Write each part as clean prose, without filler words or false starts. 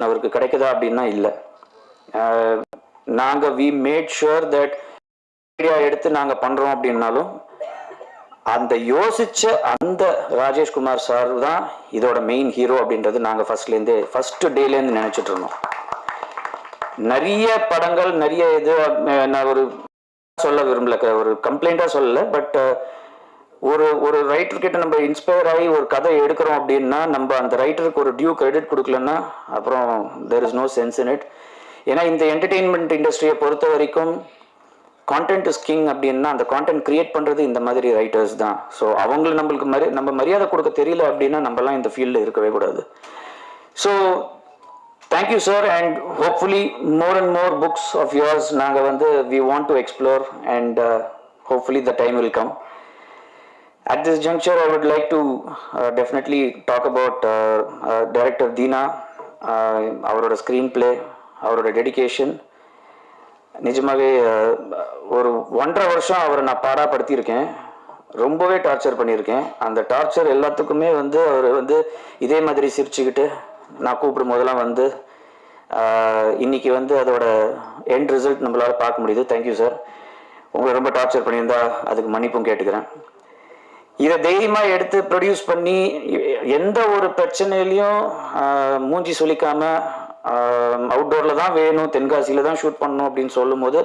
அவருக்கு கிடைக்குதா அப்படின்னா இல்லை. நாங்கள் we made sure that idea எடுத்து நாங்கள் பண்ணுறோம் அப்படின்னாலும் அந்த யோசிச்ச அந்த ராஜேஷ்குமார் சார் தான் இதோட மெயின் ஹீரோ அப்படின்றது நாங்கள் ஃபர்ஸ்ட் டேலேருந்து நினைச்சிட்டு இருந்தோம். நிறைய படங்கள் நிறைய இது நான் ஒரு சொல்ல விரும்பல, ஒரு கம்ப்ளைண்டா சொல்லல, பட் ஒரு ரைட்டர் கிட்ட நம்ம இன்ஸ்பயர் ஆகி ஒரு கதை எடுக்கிறோம் அப்படின்னா நம்ம அந்த ரைட்டருக்கு ஒரு டியூ கிரெடிட் கொடுக்கலன்னா அப்புறம் there is no sense in it. ஏன்னா இந்த என்டர்டெயின்மெண்ட் இண்டஸ்ட்ரியை பொறுத்த வரைக்கும் கான்டென்ட் இஸ் கிங் அப்படின்னா அந்த கான்டென்ட் கிரியேட் பண்ணுறது இந்த மாதிரி ரைட்டர்ஸ் தான். ஸோ அவங்களை நம்மளுக்கு நம்ம மரியாதை கொடுக்க தெரியல அப்படின்னா நம்மலாம் இந்த ஃபீல்டில் இருக்கவே கூடாது. So thank you sir, and hopefully more and more books of yours நாங்கள் we want to explore and hopefully the time will come. At this juncture, I would like to definitely talk about Director Deena, அவரோட screen play, அவரோட dedication. நிஜமாவே ஒரு 1.5 வருஷம் அவரை நான் பாடாப்படுத்தியிருக்கேன், ரொம்பவே torture பண்ணியிருக்கேன். அந்த டார்ச்சர் எல்லாத்துக்குமே அவர் இதே மாதிரி சிரிச்சுக்கிட்டு நான் கூப்பிடும் போதெல்லாம் இன்னைக்கு அதோட எண்ட் ரிசல்ட் நம்மளால் பார்க்க முடியுது. Thank you sir. உங்களை ரொம்ப டார்ச்சர் பண்ணியிருந்தா அதுக்கு மன்னிப்பும் கேட்டுக்கிறேன். இதை தைரியமாக எடுத்து ப்ரொடியூஸ் பண்ணி எந்த ஒரு பிரச்சனையிலையும் மூஞ்சி சொல்லிக்காமல் அவுட்டோரில் தான் வேணும், தென்காசியில் தான் ஷூட் பண்ணணும் அப்படின்னு சொல்லும் போது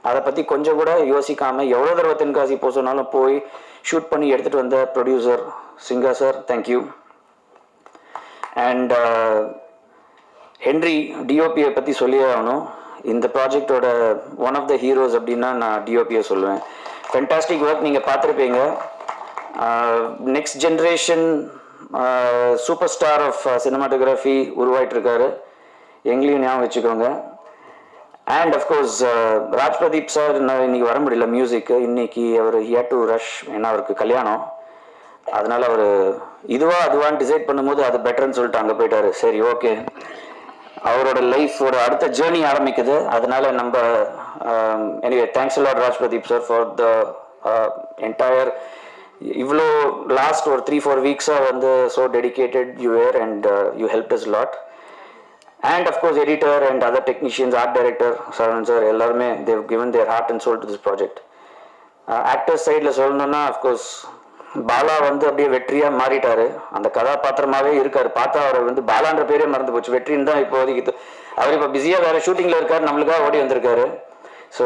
அதை பற்றி கொஞ்சம் கூட யோசிக்காமல் எவ்வளோ தடவை தென்காசி போக சொன்னாலும் போய் ஷூட் பண்ணி எடுத்துகிட்டு வந்த producer Singha sir, thank you. And Henry டிஓபியை பற்றி சொல்லியே ஆகணும். இந்த ப்ராஜெக்டோட ஒன் ஆஃப் த ஹீரோஸ் அப்படின்னா நான் டிஓபியை சொல்லுவேன். ஃபென்டாஸ்டிக் ஒர்க், நீங்கள் பார்த்துருப்பீங்க. Next generation super star of cinematography உருவாயிட்டு இருக்காரு, எங்களையும் ஞாபகம் வச்சுக்கோங்க. And of course Raj Pradeep sir இன்னைக்கு வர முடியல மியூசிக்கு. இன்னைக்கு அவர் ஹியர் டு ரஷ், ஏன்னா அவருக்கு கல்யாணம், அதனால அவர் அதுவான்னு டிசைட் பண்ணும்போது அது பெட்டர்ன்னு சொல்லிட்டு அங்கே போயிட்டாரு. சரி, ஓகே, அவரோட லைஃபோட அடுத்த ஜேர்னி ஆரம்பிக்குது. அதனால நம்ம anyway thanks a lot Raj Pradeep sir for the entire இவ்வளோ லாஸ்ட் ஒரு 3-4 வீக்ஸாக so dedicated you were and you help us lot. And of course editor and other technicians, art director Saravanan sir, எல்லாருமே they've given their heart and soul to this project. Actors சைடில் சொல்லணும்னா of course Bala அப்படியே வெற்றியாக மாறிட்டாரு, அந்த கதாபாத்திரமாகவே இருக்கார். பார்த்தா அவர் பாலான்ற பேரே மறந்து போச்சு, வெற்றின்னு தான் இப்போதைக்கு. அவர் இப்போ பிஸியாக வேறு ஷூட்டிங்கில் இருக்கார், நம்மளுக்காக ஓடி வந்திருக்காரு. So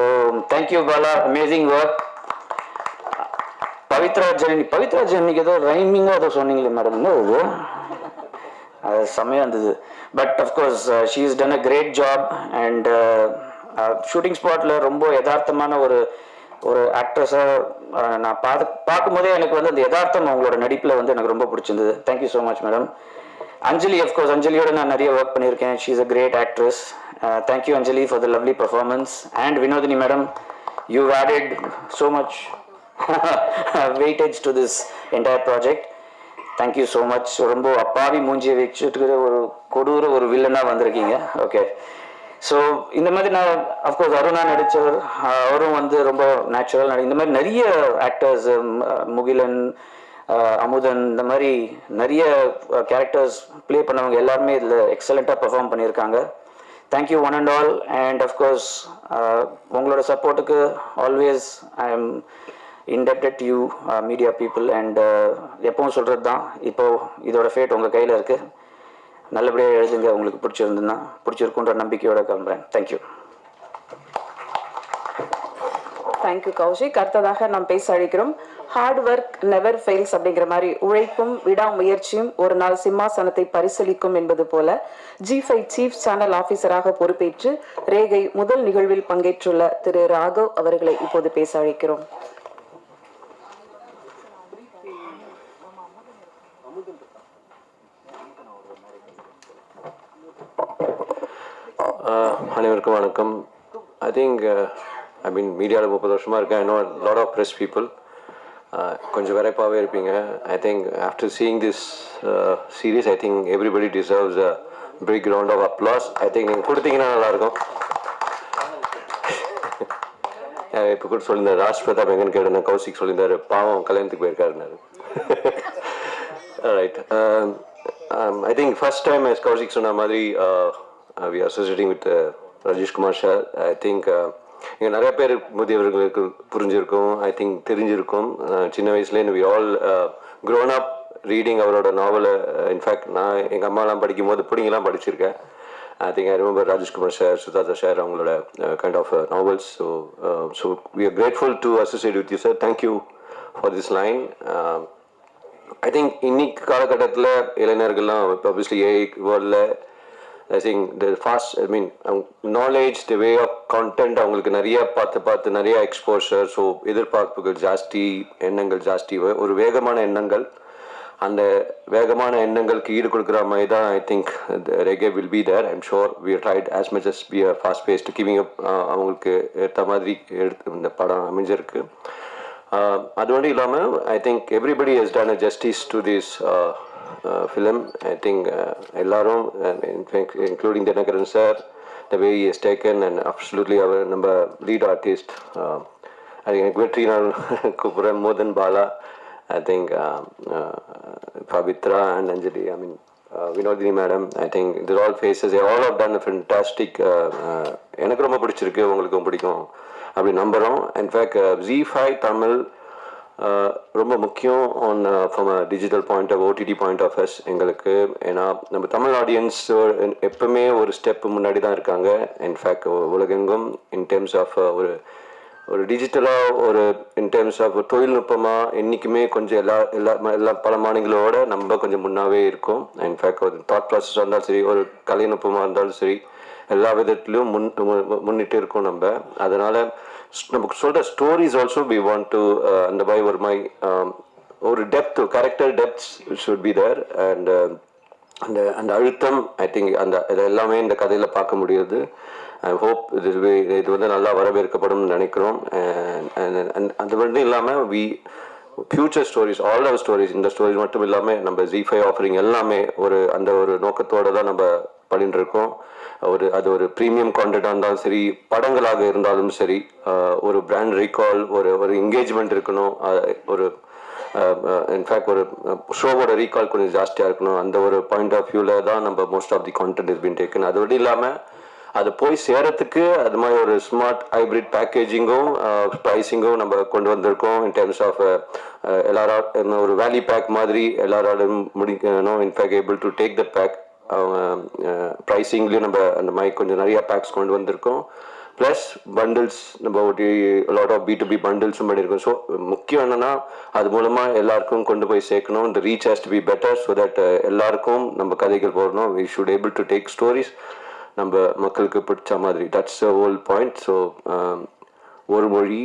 thank you Bala, amazing work. Pavithra ஜெனிக்கு ஏதோ ரைமிங்காக ஏதோ சொன்னீங்களே மேடம், அது செம்மையாக இருந்தது. But of course she is done a great job. And shooting ஸ்பாட்டில் ரொம்ப யதார்த்தமான ஒரு ஆக்ட்ரஸாக நான் பார்க்கும்போதே எனக்கு அந்த யதார்த்தம் அவங்களோட நடிப்பில் எனக்கு ரொம்ப பிடிச்சிருந்தது. Thank you so much madam. Anjali, of course அஞ்சலியோட நான் நிறைய ஒர்க் பண்ணியிருக்கேன். She is a great actress. Thank you Anjali for the lovely performance. And Vinodhini madam, you added so much weightage to this entire project. Thank you so much. ரொம்ப அப்பாவி மூஞ்சியை வச்சுட்டு ஒரு கொடூர ஒரு வில்லனாக வந்திருக்கீங்க. ஓகே, ஸோ இந்த மாதிரி நான் அஃப்கோர்ஸ் அருணா நடித்தவர், அவரும் ரொம்ப நேச்சுரல். இந்த மாதிரி நிறைய ஆக்டர்ஸ், முகிலன், அமுதன், இந்த மாதிரி நிறைய கேரக்டர்ஸ் ப்ளே பண்ணவங்க எல்லாருமே இதில் எக்ஸலண்ட்டாக பெர்ஃபார்ம் பண்ணியிருக்காங்க. Thank you one and all. And of course உங்களோட சப்போர்ட்டுக்கு always I am indebted to you media people. and எப்பவும் சொல்கிறது தான், இப்போது இதோட ஃபேட் உங்கள் கையில் இருக்குது. நல்லபடியாக எழுதுங்க, உங்களுக்கு பிடிச்சிருக்குன்ற நம்பிக்கையோட கிளம்புறேன். தேங்க்யூ. தேங்க்யூ கௌஷிக். அடுத்ததாக நாம் பேச அழைக்கிறோம். ஹார்ட் ஒர்க் நெவர் ஃபெயில்ஸ் அப்படிங்கிற மாதிரி உழைப்பும் விடாமுயற்சியும் ஒரு நாள் சிம்மாசனத்தை பரிசீலிக்கும் என்பது போல G5 சீஃப் சேனல் ஆபீசராக பொறுப்பேற்று ரேகை முதல் நிகழ்வில் பங்கேற்றுள்ள திரு ராகவ் அவர்களை இப்போது பேச அழைக்கிறோம். அனைவருக்கும் வணக்கம். ஐ திங்க் மீடியாவில் 30 வருஷமாக இருக்கேன். I know lot of press people. கொஞ்சம் விரைப்பாகவே இருப்பீங்க. I think after seeing this series I think everybody deserves a big round of applause. I think நீங்கள் கொடுத்தீங்கன்னா நல்லாயிருக்கும். இப்போ கூட சொல்லியிருந்தார் ராஜ் பிரதாப் எங்கன்னு கேட்டேன். கௌசிக் சொல்லியிருந்தார் பாவம் கல்யாணத்துக்கு போயிருக்காருன்னாரு. Right. I think first time Kaushik சொன்ன மாதிரி we are associating with Rajesh Kumar sir. I think இங்கே நிறைய பேர் முதியவர்களுக்கு புரிஞ்சிருக்கும், ஐ திங்க் தெரிஞ்சிருக்கும். சின்ன வயசுலேருந்து we all grown up reading அவரோட நாவலை. இன்ஃபேக்ட் நான் எங்கள் அம்மாலாம் படிக்கும் போது பிடிங்கெல்லாம் படிச்சிருக்கேன். I think I remember Rajesh Kumar sir, Sudhata sir, அவங்களோட kind of novels. So we are grateful to associate with you, sir. Thank you for this line. I think இன்னைக்கு காலகட்டத்தில் இளைஞர்கள்லாம் obviously AI வேர்ல்டில் I think the fast, I mean, knowledge, the way of content, அவங்களுக்கு நிறைய பார்த்து நிறைய exposure. So எதிர்பார்ப்புகள் ஜாஸ்தி, எண்ணங்கள் ஜாஸ்தி, ஒரு வேகமான எண்ணங்கள். அந்த வேகமான எண்ணங்களுக்கு ஈடு கொடுக்குற மாதிரி தான் ஐ திங்க் ரெகே will be there. I'm sure we tried as much as be a fast paced giving up. அவங்களுக்கு ஏற்ற மாதிரி எடுத்து இந்த படம் அமைஞ்சிருக்கு. அது மட்டும் இல்லாமல் ஐ think everybody has done a justice to this film. I think எல்லாரும் including Dinakaran sir, the way he has taken, and absolutely our number lead artist, I think Vetri Kupuran more than Bala. I think Pavitra and Anjali, I mean Vinodini madam, I think they're all faces. They all have done a fantastic எனக்கு ரொம்ப பிடிச்சிருக்கு, உங்களுக்கும் பிடிக்கும் அப்படி நம்புகிறோம். In fact ZEE5 Tamil ரொம்ப முக்கியம் and from a digital point of OTT point of எஸ் எங்களுக்கு. ஏன்னா நம்ம தமிழ் ஆடியன்ஸ் எப்பவுமே ஒரு ஸ்டெப் முன்னாடி தான் இருக்காங்க. இன்ஃபேக்ட் உலகெங்கும் இன் டேர்ம்ஸ் ஆஃப் ஒரு டிஜிட்டலாக ஒரு இன் டேர்ம்ஸ் ஆஃப் தொழில்நுட்பமாக என்றைக்குமே கொஞ்சம் எல்லா பல மாநிலங்களோட நம்ம கொஞ்சம் முன்னாவே இருக்கும். இன்ஃபேக்ட் ஒரு தாட் ப்ராசஸாக இருந்தாலும் சரி, ஒரு கலைநுட்பமாக இருந்தாலும் சரி, எல்லா விதத்துலையும் முன்னிட்டு இருக்கோம் நம்ம. அதனால் நமக்கு சொல்கிற stories also we want to அந்த மாதிரி ஒரு மாதிரி ஒரு depth, character depths should be there. And அந்த அந்த அழுத்தம் ஐ திங்க் அந்த இது எல்லாமே இந்த கதையில் பார்க்க முடியுது. ஐ ஹோப் இது வந்து நல்லா வரவேற்கப்படும் நினைக்கிறோம். அது மட்டும் இல்லாமல் future stories, all our stories, இந்த ஸ்டோரிஸ் மட்டும் இல்லாமல் நம்ம ZEE5 ஆஃபரிங் எல்லாமே அந்த ஒரு நோக்கத்தோடு தான் நம்ம பண்ணிட்டு இருக்கோம். அது ஒரு ப்ரீமியம் கான்டென்ட்டாக இருந்தாலும் சரி, படங்களாக இருந்தாலும் சரி, ஒரு பிராண்ட் ரீகால், ஒரு என்கேஜ்மெண்ட் இருக்கணும். ஒரு இன்ஃபேக்ட் ஒரு ஷோவோட ரீகால் கொஞ்சம் ஜாஸ்தியாக இருக்கணும். அந்த ஒரு பாயிண்ட் ஆஃப் வியூவில் தான் நம்ம most of the content is been taken. அது மட்டும் இல்லாமல் அது போய் சேரத்துக்கு அது மாதிரி ஒரு ஸ்மார்ட் ஹைப்ரிட் பேக்கேஜிங்கும் ப்ரைஸிங்கும் நம்ம கொண்டு வந்திருக்கோம். இன் டேர்ம்ஸ் ஆஃப் எல்லாரும் ஒரு வேல்யூ பேக் மாதிரி எல்லாராலும் முடிக்கணும். In fact able to take the pack. ப்ரைஸிங்லேயும் நம்ம அந்த மாதிரி கொஞ்சம் நிறையா பேக்ஸ் கொண்டு வந்திருக்கோம். ப்ளஸ் பண்டில்ஸ் நம்ம லாட் ஆஃப் B2B பண்டில்ஸும் பண்ணியிருக்கோம். ஸோ முக்கியம் என்னென்னா அது மூலமாக எல்லாருக்கும் கொண்டு போய் சேர்க்கணும். இந்த reach has to be better so that எல்லாருக்கும் நம்ம கதைகள் போடணும். We should able to take stories நம்ம மக்களுக்கு பிடிச்ச மாதிரி. That's a whole point. So ஒரு மொழி,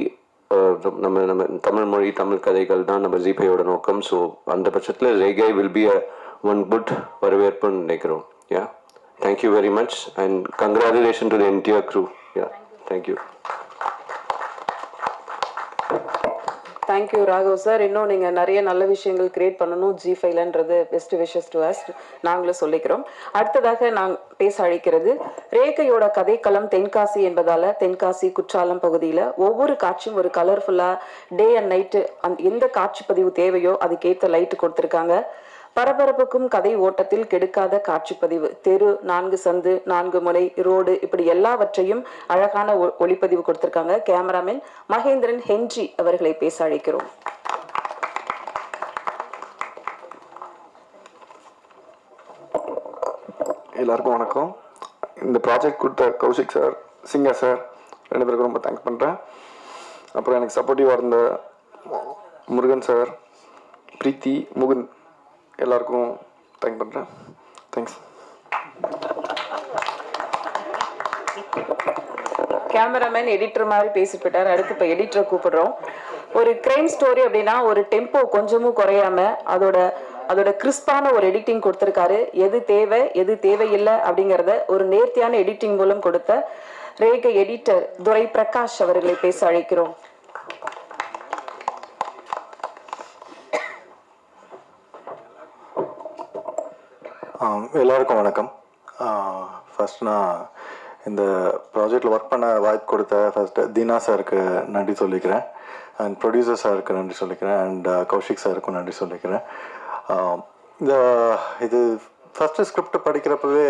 நம்ம தமிழ் மொழி, தமிழ் கதைகள் தான் நம்ம ZEE5யோட நோக்கம். ஸோ அந்த பட்சத்தில் reggae will be a one good வரவேற்புன்னு நினைக்கிறோம். Yeah, thank you very much and congratulations to the entire crew. Yeah, thank you. Thank you Raghav sir. இன்னும் நீங்கள் நிறைய நல்ல விஷயங்கள் கிரியேட் பண்ணணும் ZEE5ன்றது பெஸ்ட் விஷஸ் டு அஸ் நாங்களும் சொல்லிக்கிறோம். அடுத்ததாக நாங்கள் பேச அழைக்கிறது ரேகையோட கதைக்களம் தென்காசி என்பதால் தென்காசி குற்றாலம் பகுதியில் ஒவ்வொரு காட்சியும் ஒரு கலர்ஃபுல்லாக டே அண்ட் நைட்டு எந்த காட்சி பதிவு தேவையோ அதுக்கேற்ற லைட்டு கொடுத்துருக்காங்க. பரபரப்புக்கும் கதை ஓட்டத்தில் கெடுக்காத காட்சிப்பதிவு, தெரு, 4 சந்து, 4 முனை, ரோடு, இப்படி எல்லாவற்றையும் அழகான ஒளிப்பதிவு கொடுத்திருக்காங்க. கேமராமேன் மகேந்திரன் ஹென்றி அவர்களை பேச அழைக்கிறோம். எல்லாருக்கும் வணக்கம். இந்த ப்ராஜெக்ட் கொடுத்த கௌஷிக் சார், சிங்கர் சார், 2 பேருக்கும் ரொம்ப தேங்க்ஸ் பண்ணுறேன். அப்புறம் எனக்கு சப்போர்ட்டிவாக இருந்த முருகன் சார், பிரீத்தி, முகுந்த், எல்லாருக்கும் தேங்க் பண்ணுறேன். தேங்க்ஸ். கேமராமேன் எடிட்டர் மாதிரி பேசிட்டு போயிட்டார். அடுத்து இப்போ எடிட்டரை கூப்பிடுறோம். ஒரு கிரைம் ஸ்டோரி அப்படின்னா ஒரு டெம்போ கொஞ்சமும் குறையாம அதோட கிறிஸ்பான ஒரு எடிட்டிங் கொடுத்துருக்காரு. எது தேவை எது தேவையில்லை அப்படிங்கிறத ஒரு நேர்த்தியான எடிட்டிங் மூலம் கொடுத்த ரேகை எடிட்டர் துரை பிரகாஷ் அவர்களை பேச அழைக்கிறோம். எல்லாருக்கும் வணக்கம். ஃபர்ஸ்ட் நான் இந்த ப்ராஜெக்டில் ஒர்க் பண்ண வாய்ப்பு கொடுத்த ஃபர்ஸ்ட் தீனா சாருக்கு நன்றி சொல்லிக்கிறேன், அண்ட் ப்ரொடியூசர் சாருக்கு நன்றி சொல்லிக்கிறேன், அண்ட் கௌஷிக் சாருக்கும் நன்றி சொல்லிக்கிறேன். இது ஃபஸ்ட்டு ஸ்கிரிப்ட் படிக்கிறப்பவே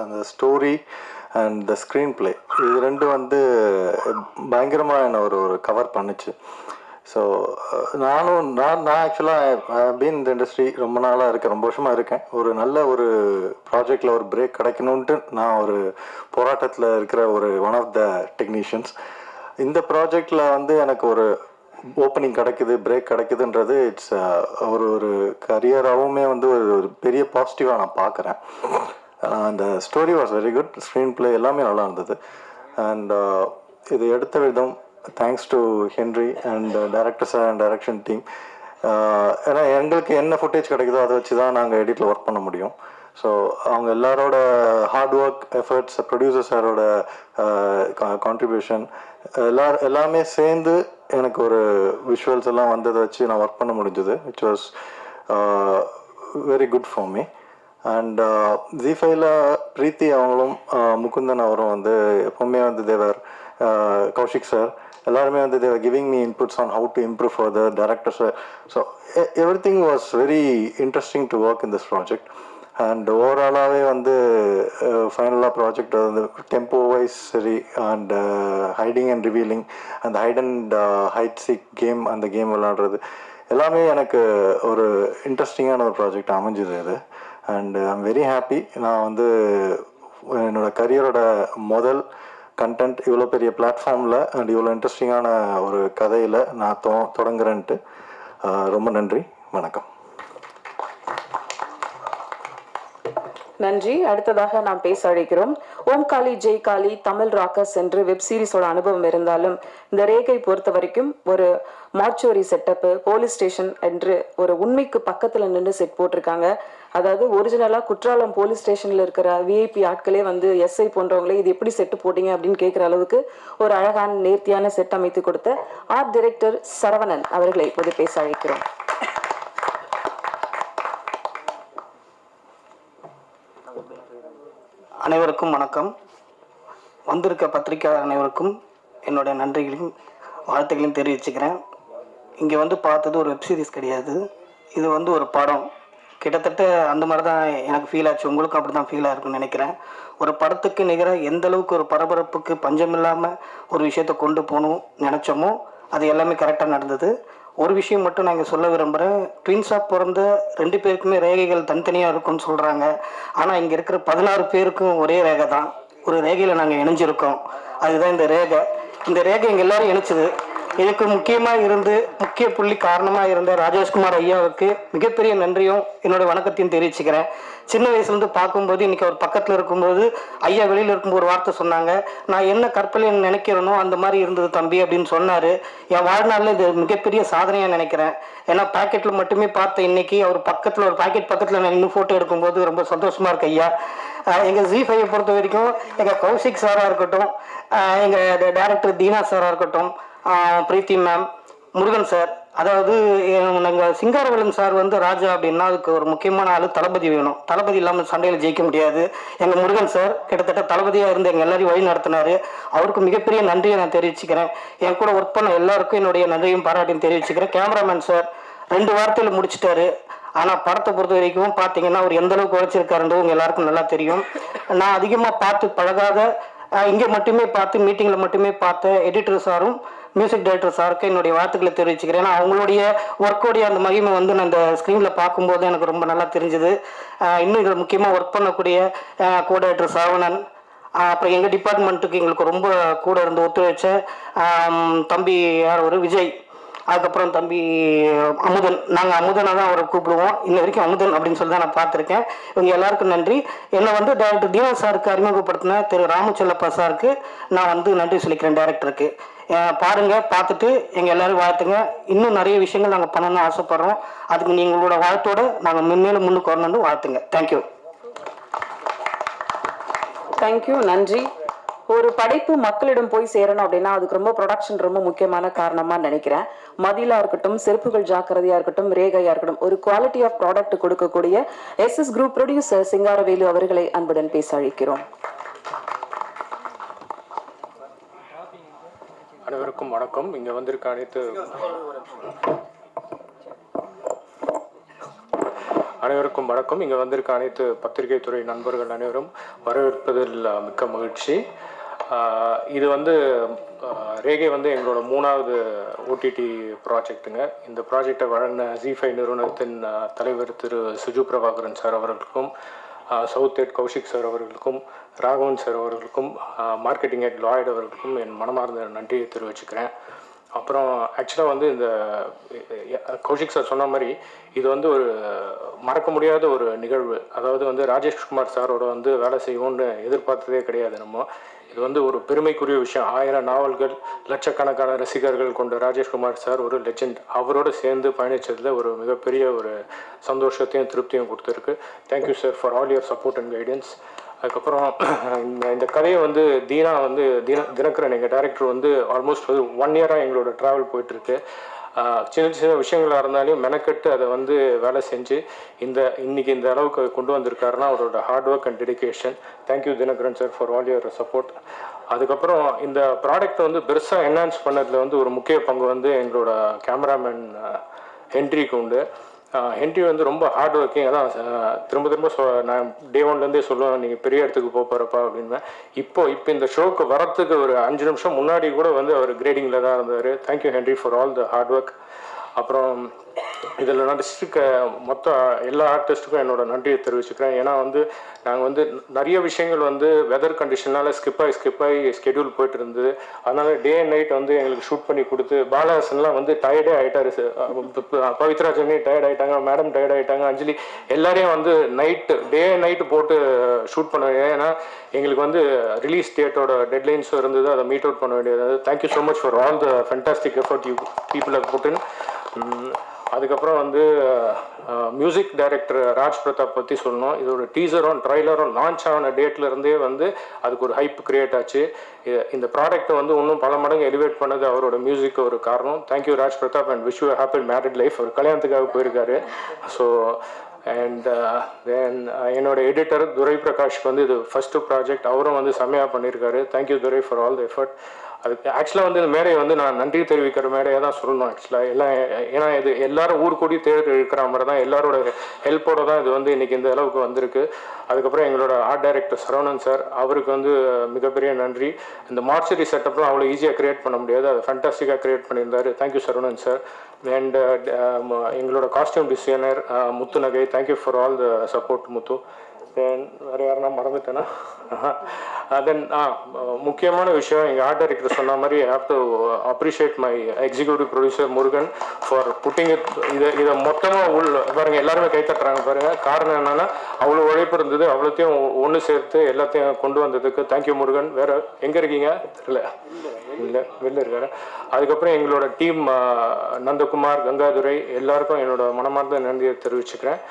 அந்த story and the screen play இது ரெண்டும் வந்து பயங்கரமாக என்ன ஒரு கவர் பண்ணுச்சு. ஸோ நான் ஆக்சுவலாக பீன் இந்த இண்டஸ்ட்ரி ரொம்ப நாளாக இருக்கேன், ரொம்ப வருஷமாக இருக்கேன். ஒரு நல்ல ஒரு ப்ராஜெக்டில் ஒரு பிரேக் கிடைக்கணுன்ட்டு நான் ஒரு போராட்டத்தில் இருக்கிற ஒன் ஆஃப் த டெக்னீஷியன்ஸ். இந்த ப்ராஜெக்டில் வந்து எனக்கு ஒரு ஓப்பனிங் கிடைக்குது, பிரேக் கிடைக்குதுன்றது இட்ஸ் ஒரு கரியராகவுமே வந்து ஒரு பெரிய பாசிட்டிவாக நான் பார்க்குறேன். அந்த story was very good, screen play எல்லாமே நல்லா இருந்தது. அண்ட் இது எடுத்த விதம் thanks to Henry and director sir and direction team. ஏன்னா எங்களுக்கு என்ன ஃபுட்டேஜ் கிடைக்குதோ அதை வச்சு தான் நாங்கள் எடிட்டில் ஒர்க் பண்ண முடியும். ஸோ அவங்க எல்லாரோட ஹார்ட் ஒர்க் எஃபர்ட்ஸ், ப்ரொடியூசர் சாரோட கான்ட்ரிபியூஷன் எல்லாமே சேர்ந்து எனக்கு ஒரு விஷுவல்ஸ் எல்லாம் வந்ததை வச்சு நான் ஒர்க் பண்ண முடிஞ்சது, which was very good for me. And ஜி5ல பிரீத்தி அவங்களும் முகுந்தன் அவரும் வந்து எப்போவுமே வந்து தேவர், கௌஷிக் சார் எல்லாருமே வந்து they were giving me inputs on how to improve further, director sir. So everything was very interesting to work in this project. And ஓவராலாகவே வந்து ஃபைனலாக ப்ராஜெக்ட் வந்து டெம்போ வைஸ் சரி, அண்ட் ஹைடிங் அண்ட் ரிவீலிங், அந்த hide and hide seek game, அந்த game விளாடுறது எல்லாமே எனக்கு ஒரு இன்ட்ரெஸ்டிங்கான ஒரு ப்ராஜெக்ட் அமைஞ்சுது இது. And I am very happy. நான் வந்து என்னோடய கரியரோட முதல் கண்டென்ட் இவ்வளோ பெரிய பிளாட்ஃபார்மில் அண்ட் இவ்வளோ இன்ட்ரெஸ்டிங்கான ஒரு கதையில் நான் தொடங்குறேன்ட்டு ரொம்ப நன்றி, வணக்கம். நன்றி. அடுத்ததாக நாம் பேச அழைக்கிறோம். ஓம் காளி ஜெய் காளி தமிழ் ராக்கர்ஸ் என்று வெப் சீரிஸோட அனுபவம் இருந்தாலும் இந்த ரேகை பொறுத்த வரைக்கும் ஒரு மார்ச்சுவரி செட்டப்பு, போலீஸ் ஸ்டேஷன் என்று ஒரு உண்மைக்கு பக்கத்துல நின்று செட் போட்டிருக்காங்க. அதாவது ஒரிஜினலா குற்றாலம் போலீஸ் ஸ்டேஷன்ல இருக்கிற விஐபி ஆட்களே வந்து எஸ்ஐ போன்றவங்களே இது எப்படி செட்டு போட்டீங்க அப்படின்னு கேட்கிற அளவுக்கு ஒரு அழகான நேர்த்தியான செட் அமைத்து கொடுத்த ஆர்ட் டைரக்டர் சரவணன் அவர்களை இப்போது பேச அழைக்கிறோம். அனைவருக்கும் வணக்கம். வந்திருக்க பத்திரிகையாளர் அனைவருக்கும் என்னுடைய நன்றிகளையும் வாழ்த்துக்களையும் தெரிவிச்சுக்கிறேன். இங்கே வந்து பார்த்தது ஒரு வெப் சீரிஸ் கிடையாது, இது வந்து ஒரு படம். கிட்டத்தட்ட அந்த மாதிரி தான் எனக்கு ஃபீல் ஆச்சு, உங்களுக்கும் அப்படி தான் ஃபீலாக இருக்குன்னு நினைக்கிறேன். ஒரு படத்துக்கு நிகராக எந்த அளவுக்கு ஒரு பரபரப்புக்கு பஞ்சம் இல்லாமல் ஒரு விஷயத்தை கொண்டு போகணும் நினச்சோமோ அது எல்லாமே கரெக்டாக நடந்தது. ஒரு விஷயம் மட்டும் நான் இங்கே சொல்ல விரும்புகிறேன். ட்வின்ஸாக பிறந்த 2 பேருக்குமே ரேகைகள் தனித்தனியாக இருக்குன்னு சொல்கிறாங்க. ஆனால் இங்கே இருக்கிற 16 பேருக்கும் ஒரே ரேகை தான், ஒரு ரேகையில் நாங்கள் இணைஞ்சிருக்கோம். அதுதான் இந்த ரேகை. இந்த ரேகை எங்கள் எல்லோரும் இணைச்சிது. இதுக்கு முக்கிய புள்ளி காரணமாக இருந்த ராஜேஷ்குமார் ஐயாவுக்கு மிகப்பெரிய நன்றியும் என்னுடைய வணக்கத்தையும் தெரிவிச்சுக்கிறேன். சின்ன வயசுலேருந்து பார்க்கும்போது இன்றைக்கி அவர் பக்கத்தில் இருக்கும்போது ஐயா வெளியில் இருக்கும்போது ஒரு வார்த்தை சொன்னாங்க, நான் என்ன கற்பனையை நினைக்கிறேனோ அந்த மாதிரி இருந்தது தம்பி அப்படின்னு சொன்னார். என் வாழ்நாளில் இது மிகப்பெரிய சாதனையாக நினைக்கிறேன். ஏன்னா பாக்கெட்டில் மட்டுமே பார்த்த இன்னைக்கு அவர் பக்கத்தில் ஒரு பாக்கெட் பக்கத்தில் நான் இன்னும் ஃபோட்டோ எடுக்கும்போது ரொம்ப சந்தோஷமாக இருக்கு ஐயா. எங்கள் ஜி5 பொறுத்த வரைக்கும் எங்கள் கௌஷிக் சாராக இருக்கட்டும், எங்கள் டைரக்டர் தீனா சாராக இருக்கட்டும், பிரீத்தி மேம், முருகன் சார், அதாவது எங்கள் சிங்காரவேலன் சார் வந்து ராஜா அப்படின்னா அதுக்கு ஒரு முக்கியமான ஆள் தளபதி வேணும். தளபதி இல்லாமல் சண்டையில் ஜெயிக்க முடியாது. எங்கள் முருகன் சார் கிட்டத்தட்ட தளபதியாக இருந்து எங்கள் எல்லாரையும் வழி நடத்தினார். அவருக்கு மிகப்பெரிய நன்றியை நான் தெரிவிச்சுக்கிறேன். என் கூட ஒர்க் பண்ண எல்லாருக்கும் என்னுடைய நன்றியும் பாராட்டியும் தெரிவிச்சுக்கிறேன். கேமராமேன் சார் 2 வாரத்தில் முடிச்சிட்டாரு. ஆனால் படத்தை பொறுத்த வரைக்கும் பார்த்தீங்கன்னா அவர் எந்த அளவுக்கு உழைச்சிருக்காருன்றது உங்கள் எல்லாருக்கும் நல்லா தெரியும். நான் அதிகமாக பார்த்து பழகாத, இங்கே மட்டுமே பார்த்து மீட்டிங்கில் மட்டுமே பார்த்த எடிட்டர் சாரும் மியூசிக் டைரக்டர் சாருக்கு என்னுடைய வாழ்த்துக்களை தெரிவிச்சுக்கிறேன். ஏன்னா அவங்களுடைய ஒர்க்கோடைய அந்த மகிமை வந்து நான் இந்த ஸ்க்ரீனில் பார்க்கும்போது எனக்கு ரொம்ப நல்லா தெரிஞ்சுது. இன்னும் இதில் முக்கியமாக ஒர்க் பண்ணக்கூடிய கோ டைரக்டர் சரவணன், அப்புறம் எங்கள் டிபார்ட்மெண்ட்டுக்கு எங்களுக்கு ரொம்ப கூட இருந்து ஒத்துழைச்ச தம்பி ஒரு விஜய், அதுக்கப்புறம் தம்பி அமுதன். நாங்கள் அமுதனை தான் அவரை கூப்பிடுவோம், இன்ன வரைக்கும் அமுதன் அப்படின்னு சொல்லி தான் நான் பார்த்துருக்கேன். இவங்க எல்லாருக்கும் நன்றி. என்னை வந்து டைரக்டர் தீனா சாருக்கு அறிமுகப்படுத்தின திரு ராமச்செல்லப்பா சாருக்கு நான் வந்து நன்றி சொல்லிக்கிறேன். டைரக்டருக்கு பாருங்கள், பார்த்துட்டு எங்கள் எல்லோரும் வாழ்த்துங்க. இன்னும் நிறைய விஷயங்கள் நாங்கள் பண்ணணும்னு ஆசைப்பட்றோம். அதுக்கு நீங்களோட வாழ்த்தோடு நாங்கள் மென்மேலும் முன்னுக்கு வரணும்னு வாழ்த்துங்க. தேங்க்யூ. தேங்க்யூ, நன்றி. ஒரு படைப்பு மக்களிடம் போய் சேரணும் அப்படின்னா அதுக்கு ரொம்ப ப்ரொடக்ஷன் ரொம்ப முக்கியமான காரணமா நினைக்கிறேன். மதிலா இருக்கட்டும், செருப்புகள் ஜாக்கிரதையா இருக்கட்டும், ரேகையா இருக்கட்டும், ஒரு குவாலிட்டி ஆஃப் ப்ராடக்ட் கொடுக்கக்கூடிய SS குரூப் ப்ரொடியூசர் சிங்காரவேலு அவர்களை அன்புடன் பேச அழைக்கிறோம். அனைவருக்கும் வணக்கம். இங்கே அனைவருக்கும் வணக்கம். இங்கே வந்திருக்க அனைத்து பத்திரிகை துறை நண்பர்கள் அனைவரும் வரவேற்பதில் மிக்க மகிழ்ச்சி. இது வந்து ரேகை வந்து எங்களோட 3வது ஓடிடி ப்ராஜெக்ட்டுங்க. இந்த ப்ராஜெக்டை வழங்கின ZEE5 நிறுவனத்தின் தலைவர் திரு சுஜு பிரபாகரன் சார் அவர்களுக்கும், சவுத் ஹெட் கௌஷிக் சார் அவர்களுக்கும், ராகவன் சார் அவர்களுக்கும், மார்க்கெட்டிங் ஹெட் லாய்ட் அவர்களுக்கும் என் மனமார்ந்த நன்றியை தெரிவிச்சுக்கிறேன். அப்புறம் ஆக்சுவலாக வந்து இந்த கௌஷிக் சார் சொன்ன மாதிரி இது வந்து ஒரு மறக்க முடியாத ஒரு நிகழ்வு. அதாவது வந்து ராஜேஷ்குமார் சாரோட வந்து வேலை செய்வோம்னு எதிர்பார்த்ததே கிடையாது நம்ம. இது வந்து ஒரு பெருமைக்குரிய விஷயம். 1000 நாவல்கள், லட்சக்கணக்கான ரசிகர்கள் கொண்ட ராஜேஷ்குமார் சார் ஒரு லெஜெண்ட். அவரோடு சேர்ந்து பயணித்ததில் ஒரு மிகப்பெரிய ஒரு சந்தோஷத்தையும் திருப்தியும் கொடுத்துருக்கு. Thank you sir for all your support and guidance. அதுக்கப்புறம் இந்த கதையை வந்து தினகரன் எங்கள் டைரக்டர் வந்து ஆல்மோஸ்ட் 1 இயராக எங்களோட ட்ராவல் போயிட்டுருக்கு. சின்ன சின்ன விஷயங்களாக இருந்தாலும் மெனக்கட்டு அதை வந்து வேலை செஞ்சு இன்னைக்கு இந்த அளவுக்கு கொண்டு வந்திருக்காருன்னா அவரோட hard work and dedication. Thank you Dinakaran sir for all your support. அதுக்கப்புறம் இந்த ப்ராடக்ட் வந்து பெருசாக என்ஹான்ஸ் பண்ணதில் வந்து ஒரு முக்கிய பங்கு வந்து எங்களோட கேமராமேன் ஹென்ரிக்கு உண்டு. ஹென்ரி வந்து ரொம்ப ஹார்ட் ஒர்க்கிங். அதான் திரும்ப நான் டே 1லேருந்தே சொல்லுவேன், நீங்கள் பெரிய இடத்துக்கு போகிறப்பா அப்படின்னு. இப்போ இந்த ஷோக்கு வரத்துக்கு ஒரு 5 நிமிஷம் முன்னாடி கூட வந்து அவர் கிரேடிங்கில் தான் இருந்தார். Thank you Henry for all the hard work. அப்புறம் இதில் நடிச்சிருக்க மொத்த எல்லா ஆர்டிஸ்ட்டுக்கும் என்னோட நன்றியை தெரிவிச்சுக்கிறேன். ஏன்னா வந்து நாங்கள் வந்து நிறைய விஷயங்கள் வந்து வெதர் கண்டிஷனால் ஸ்கிப் ஆகி ஸ்கெடியூல் போயிட்டு இருந்தது. அதனால டே அண்ட் நைட் வந்து எங்களுக்கு ஷூட் பண்ணி கொடுத்து பாலஹாசன்லாம் வந்து டயர்டே ஆகிட்டாரு. பவித்ராஜனே டயர்ட் ஆகிட்டாங்க, மேடம் டயர்ட் ஆகிட்டாங்க, அஞ்சலி எல்லாரையும் வந்து டே அண்ட் நைட்டு போட்டு ஷூட் பண்ண. ஏன்னா எங்களுக்கு வந்து ரிலீஸ் டேட்டோட டெட்லைன்ஸும் இருந்தது, அதை மீட் அவுட் பண்ண வேண்டியது. Thank you so much for all the fantastic effort you people have put in. அதுக்கப்புறம் வந்து மியூசிக் டைரக்டர் ராஜ் பிரதாப் பற்றி சொல்லணும். இதோட டீசரும் ட்ரைலரும் லான்ச் ஆன டேட்லேருந்தே வந்து அதுக்கு ஒரு ஹைப் கிரியேட் ஆச்சு. இந்த ப்ராடக்ட்டை வந்து இன்னும் பல மடங்கு எலிவேட் பண்ணது அவரோட மியூசிக் ஒரு காரணம். Thank you Raj Pratap and wish you happy married life. அவர் கல்யாணத்துக்காக போயிருக்காரு. ஸோ அண்ட் தென் என்னோட எடிட்டர் துரை பிரகாஷ்க்கு வந்து இது ஃபஸ்ட்டு ப்ராஜெக்ட். அவரும் வந்து செம்மையாக பண்ணியிருக்காரு. Thank you Durai for all the effort. அதுக்கு ஆக்சுவலாக வந்து இந்த மேடையை வந்து நான் நன்றி தெரிவிக்கிற மேடையாக தான் சொல்லணும் ஆக்சுவலாக. ஏன்னா இது எல்லாரும் ஊர் கூடி தேடி இருக்கிற மாதிரி தான், எல்லாரோட ஹெல்ப்போட தான் இது வந்து இன்றைக்கி இந்த அளவுக்கு வந்திருக்கு. அதுக்கப்புறம் எங்களோட ஆர்ட் டைரக்டர் சரவணன் சார், அவருக்கு வந்து மிகப்பெரிய நன்றி. இந்த மார்ச்சரி செட்டப்லாம் அவ்வளோ ஈஸியாக க்ரியேட் பண்ண முடியாது, அதை ஃபேண்டாஸ்டிக்காக க்ரியேட் பண்ணியிருந்தார். Thank you Saravanan sir. அண்ட் எங்களோட costume designer Muthu Nagai, thank you for all the support Muthu. Then வேறு யாருன்னா மறந்துட்டேன்னா தென் முக்கியமான விஷயம், எங்கள் ஆர்ட் டைரக்டர் சொன்ன மாதிரி I have to appreciate my executive producer Murugan for putting it. இதை மொத்தமாக பாருங்கள், எல்லாருமே கைத்தட்டுறாங்க பாருங்கள். காரணம் என்னென்னா அவ்வளோ உழைப்பு இருந்தது, அவ்வளோத்தையும் ஒன்று சேர்த்து எல்லாத்தையும் கொண்டு வந்ததுக்கு தேங்க்யூ முருகன். வேறு எங்கே இருக்கீங்க இல்லை வெளில இருக்காரு. அதுக்கப்புறம் எங்களோட டீம் நந்தகுமார், கங்காதுரை எல்லாருக்கும் என்னோட மனமார்ந்த நன்றியை தெரிவிச்சுக்கிறேன்.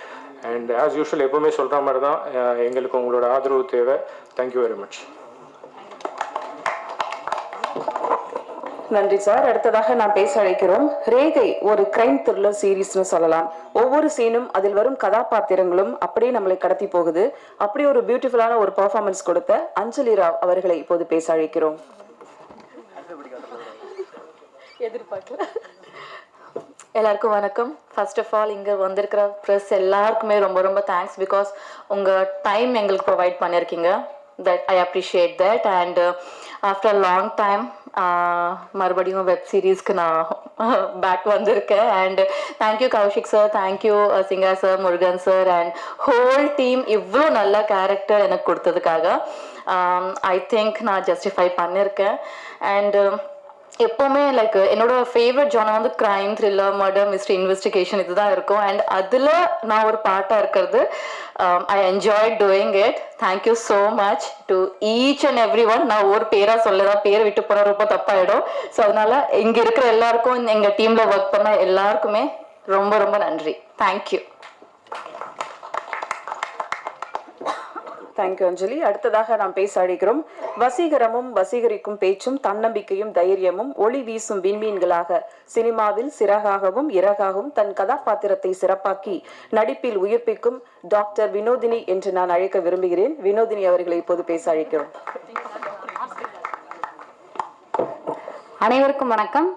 அண்ட் ஆஸ் யூஷுவல் எப்போவுமே சொல்கிற மாதிரி தான், எங்களுக்கு உங்களோட ஆதரவு தேவை. Thank you very much. நன்றி சார். அடுத்ததாக நான் பேச அழைக்கிறோம். ரேகை ஒரு கிரைம் த்ரில்லர் சீரீஸ்னு சொல்லலாம். ஒவ்வொரு சீனும் அதில் வரும் கதாபாத்திரங்களும் அப்படியே நம்மளை கடத்தி போகுது. அப்படி ஒரு பியூட்டிஃபுல்லான ஒரு பர்ஃபார்மன்ஸ் கொடுத்த அஞ்சலி ராவ் அவர்களை இப்போது பேச அழைக்கிறோம். எல்லாருக்கும் வணக்கம். ஃபர்ஸ்ட் ஆஃப் ஆல் இங்கே வந்திருக்கிற ப்ரெஸ் எல்லாருக்குமே ரொம்ப ரொம்ப தேங்க்ஸ். பிகாஸ் உங்கள் டைம் எங்களுக்கு ப்ரொவைட் பண்ணியிருக்கீங்க. That I appreciate that. And after long time மறுபடியும் வெப் சீரீஸ்க்கு நான் பேக் வந்திருக்கேன். And thank you Kaushik sir, thank you Singha sir, Murugan sir and whole team இவ்வளோ நல்ல கேரக்டர் எனக்கு கொடுத்ததுக்காக ஐ திங்க் நான் ஜஸ்டிஃபை பண்ணியிருக்கேன். அண்ட் எப்போவுமே லைக் என்னோட ஃபேவரட் ஜானர் வந்து crime, thriller, murder, mystery, investigation இதுதான் இருக்கும். அண்ட் அதில் நான் ஒரு பார்ட்டாக இருக்கிறது I enjoy doing it. Thank you so much to each and every one. நான் ஒரு பேராக சொல்லதான், பேர் விட்டு போனால் ரொம்ப தப்பாயிடும். ஸோ அதனால இங்கே இருக்கிற எல்லாருக்கும், எங்கள் டீமில் ஒர்க் பண்ண எல்லாருக்குமே ரொம்ப ரொம்ப நன்றி. தேங்க்யூ. தேங்க்யூ அஞ்சலி. அடுத்ததாக நாம் பேச அழைக்கிறோம். வசீகரமும் வசீகரிக்கும் பேச்சும் தன்னம்பிக்கையும் தைரியமும் ஒளி வீசும் விண்மீன்களாக சினிமாவில் சிறகாகவும் இறகாகவும் தன் கதாபாத்திரத்தை சிறப்பாக்கி நடிப்பில் உயிர்ப்பிக்கும் டாக்டர் வினோதினி என்று நான் அழைக்க விரும்புகிறேன். வினோதினி அவர்களை இப்போது பேச அழைக்கிறோம். அனைவருக்கும் வணக்கம்.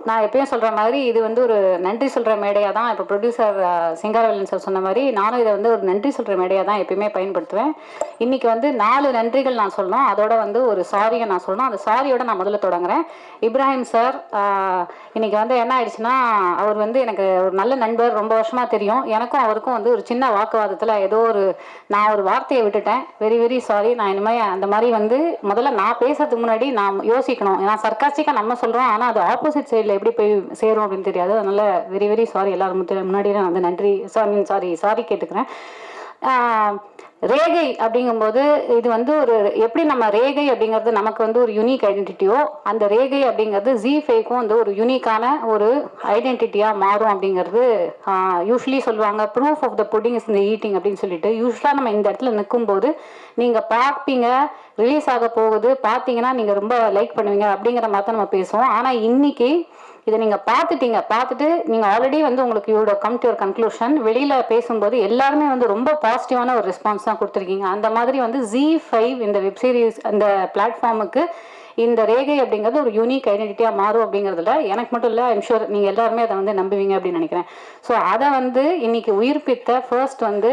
நான் எப்பயும் சொல்கிற மாதிரி இது வந்து ஒரு நன்றி சொல்கிற மேடையாக தான் இப்போ ப்ரொடியூசர் சிங்காரவேலன் சார் சொன்ன மாதிரி நானும் இதை வந்து ஒரு நன்றி சொல்கிற மேடையாக தான் எப்பயுமே பயன்படுத்துவேன். இன்றைக்கி வந்து 4 நன்றிகள் நான் சொல்லணும், அதோட வந்து ஒரு சாரியை நான் சொல்லணும். அந்த சாரியோட நான் முதல்ல தொடங்குறேன். இப்ராஹிம் சார் இன்றைக்கி வந்து என்ன ஆயிடுச்சுன்னா, அவர் வந்து எனக்கு ஒரு நல்ல நண்பர், ரொம்ப வருஷமாக தெரியும். எனக்கும் அவருக்கும் வந்து ஒரு சின்ன வாக்குவாதத்தில் ஏதோ நான் ஒரு வார்த்தையை விட்டுட்டேன். Very very sorry. நான் இனிமேல் அந்த மாதிரி வந்து முதல்ல நான் பேசுறதுக்கு முன்னாடி நான் யோசிக்கணும். ஏன்னா சர்க்காஸ்டிக்காக நம்ம சொல்கிறோம், ஆனால் அது ஆப்போசிட் சைடில் எப்படி போய் சேரும் அப்படின்னு தெரியாது. அதனால வெரி வெரி சாரி. எல்லாரும் முன்னாடியே நான் வந்து நன்றி சாரி கேட்டுக்கிறேன். ரேகை அப்படிங்கும்போது இது வந்து ஒரு எப்படி நம்ம ரேகை அப்படிங்கிறது நமக்கு வந்து ஒரு யூனிக் ஐடென்டிட்டியோ, அந்த ரேகை அப்படிங்கிறது ZEE5க்கும் வந்து ஒரு யூனிக்கான ஒரு ஐடென்டிட்டியாக மாறும் அப்படிங்கிறது யூஸ்வலி சொல்லுவாங்க. Proof of the pudding is இந்த ஈட்டிங் அப்படின்னு சொல்லிட்டு யூஸ்வலாக நம்ம இந்த இடத்துல நிற்கும்போது நீங்கள் பார்ப்பீங்க, ரிலீஸ் ஆக போகுது, பார்த்தீங்கன்னா நீங்கள் ரொம்ப லைக் பண்ணுவீங்க அப்படிங்கிற மாதிரி தான் நம்ம பேசுவோம். ஆனால் இன்னைக்கு இதை நீங்கள் பார்த்துட்டு நீங்கள் ஆல்ரெடி வந்து உங்களுக்கு யூட கம் டு யுவர் கன்க்ளூஷன். வெளியில் பேசும்போது எல்லாருமே வந்து ரொம்ப பாசிட்டிவான ஒரு ரெஸ்பான்ஸ் தான் கொடுத்துருக்கீங்க. அந்த மாதிரி வந்து ZEE5 இந்த வெப்சீரிஸ் அந்த பிளாட்ஃபார்முக்கு இந்த ரேகை அப்படிங்கிறது ஒரு யூனிக் ஐடென்டிட்டியாக மாறும் அப்படிங்கிறதுல எனக்கு மட்டும் இல்லை, ஐம் ஷூர் நீங்கள் எல்லாருமே அதை வந்து நம்புவீங்க அப்படின்னு நினைக்கிறேன். ஸோ அதை வந்து இன்னைக்கு உயிர்ப்பித்த ஃபர்ஸ்ட் வந்து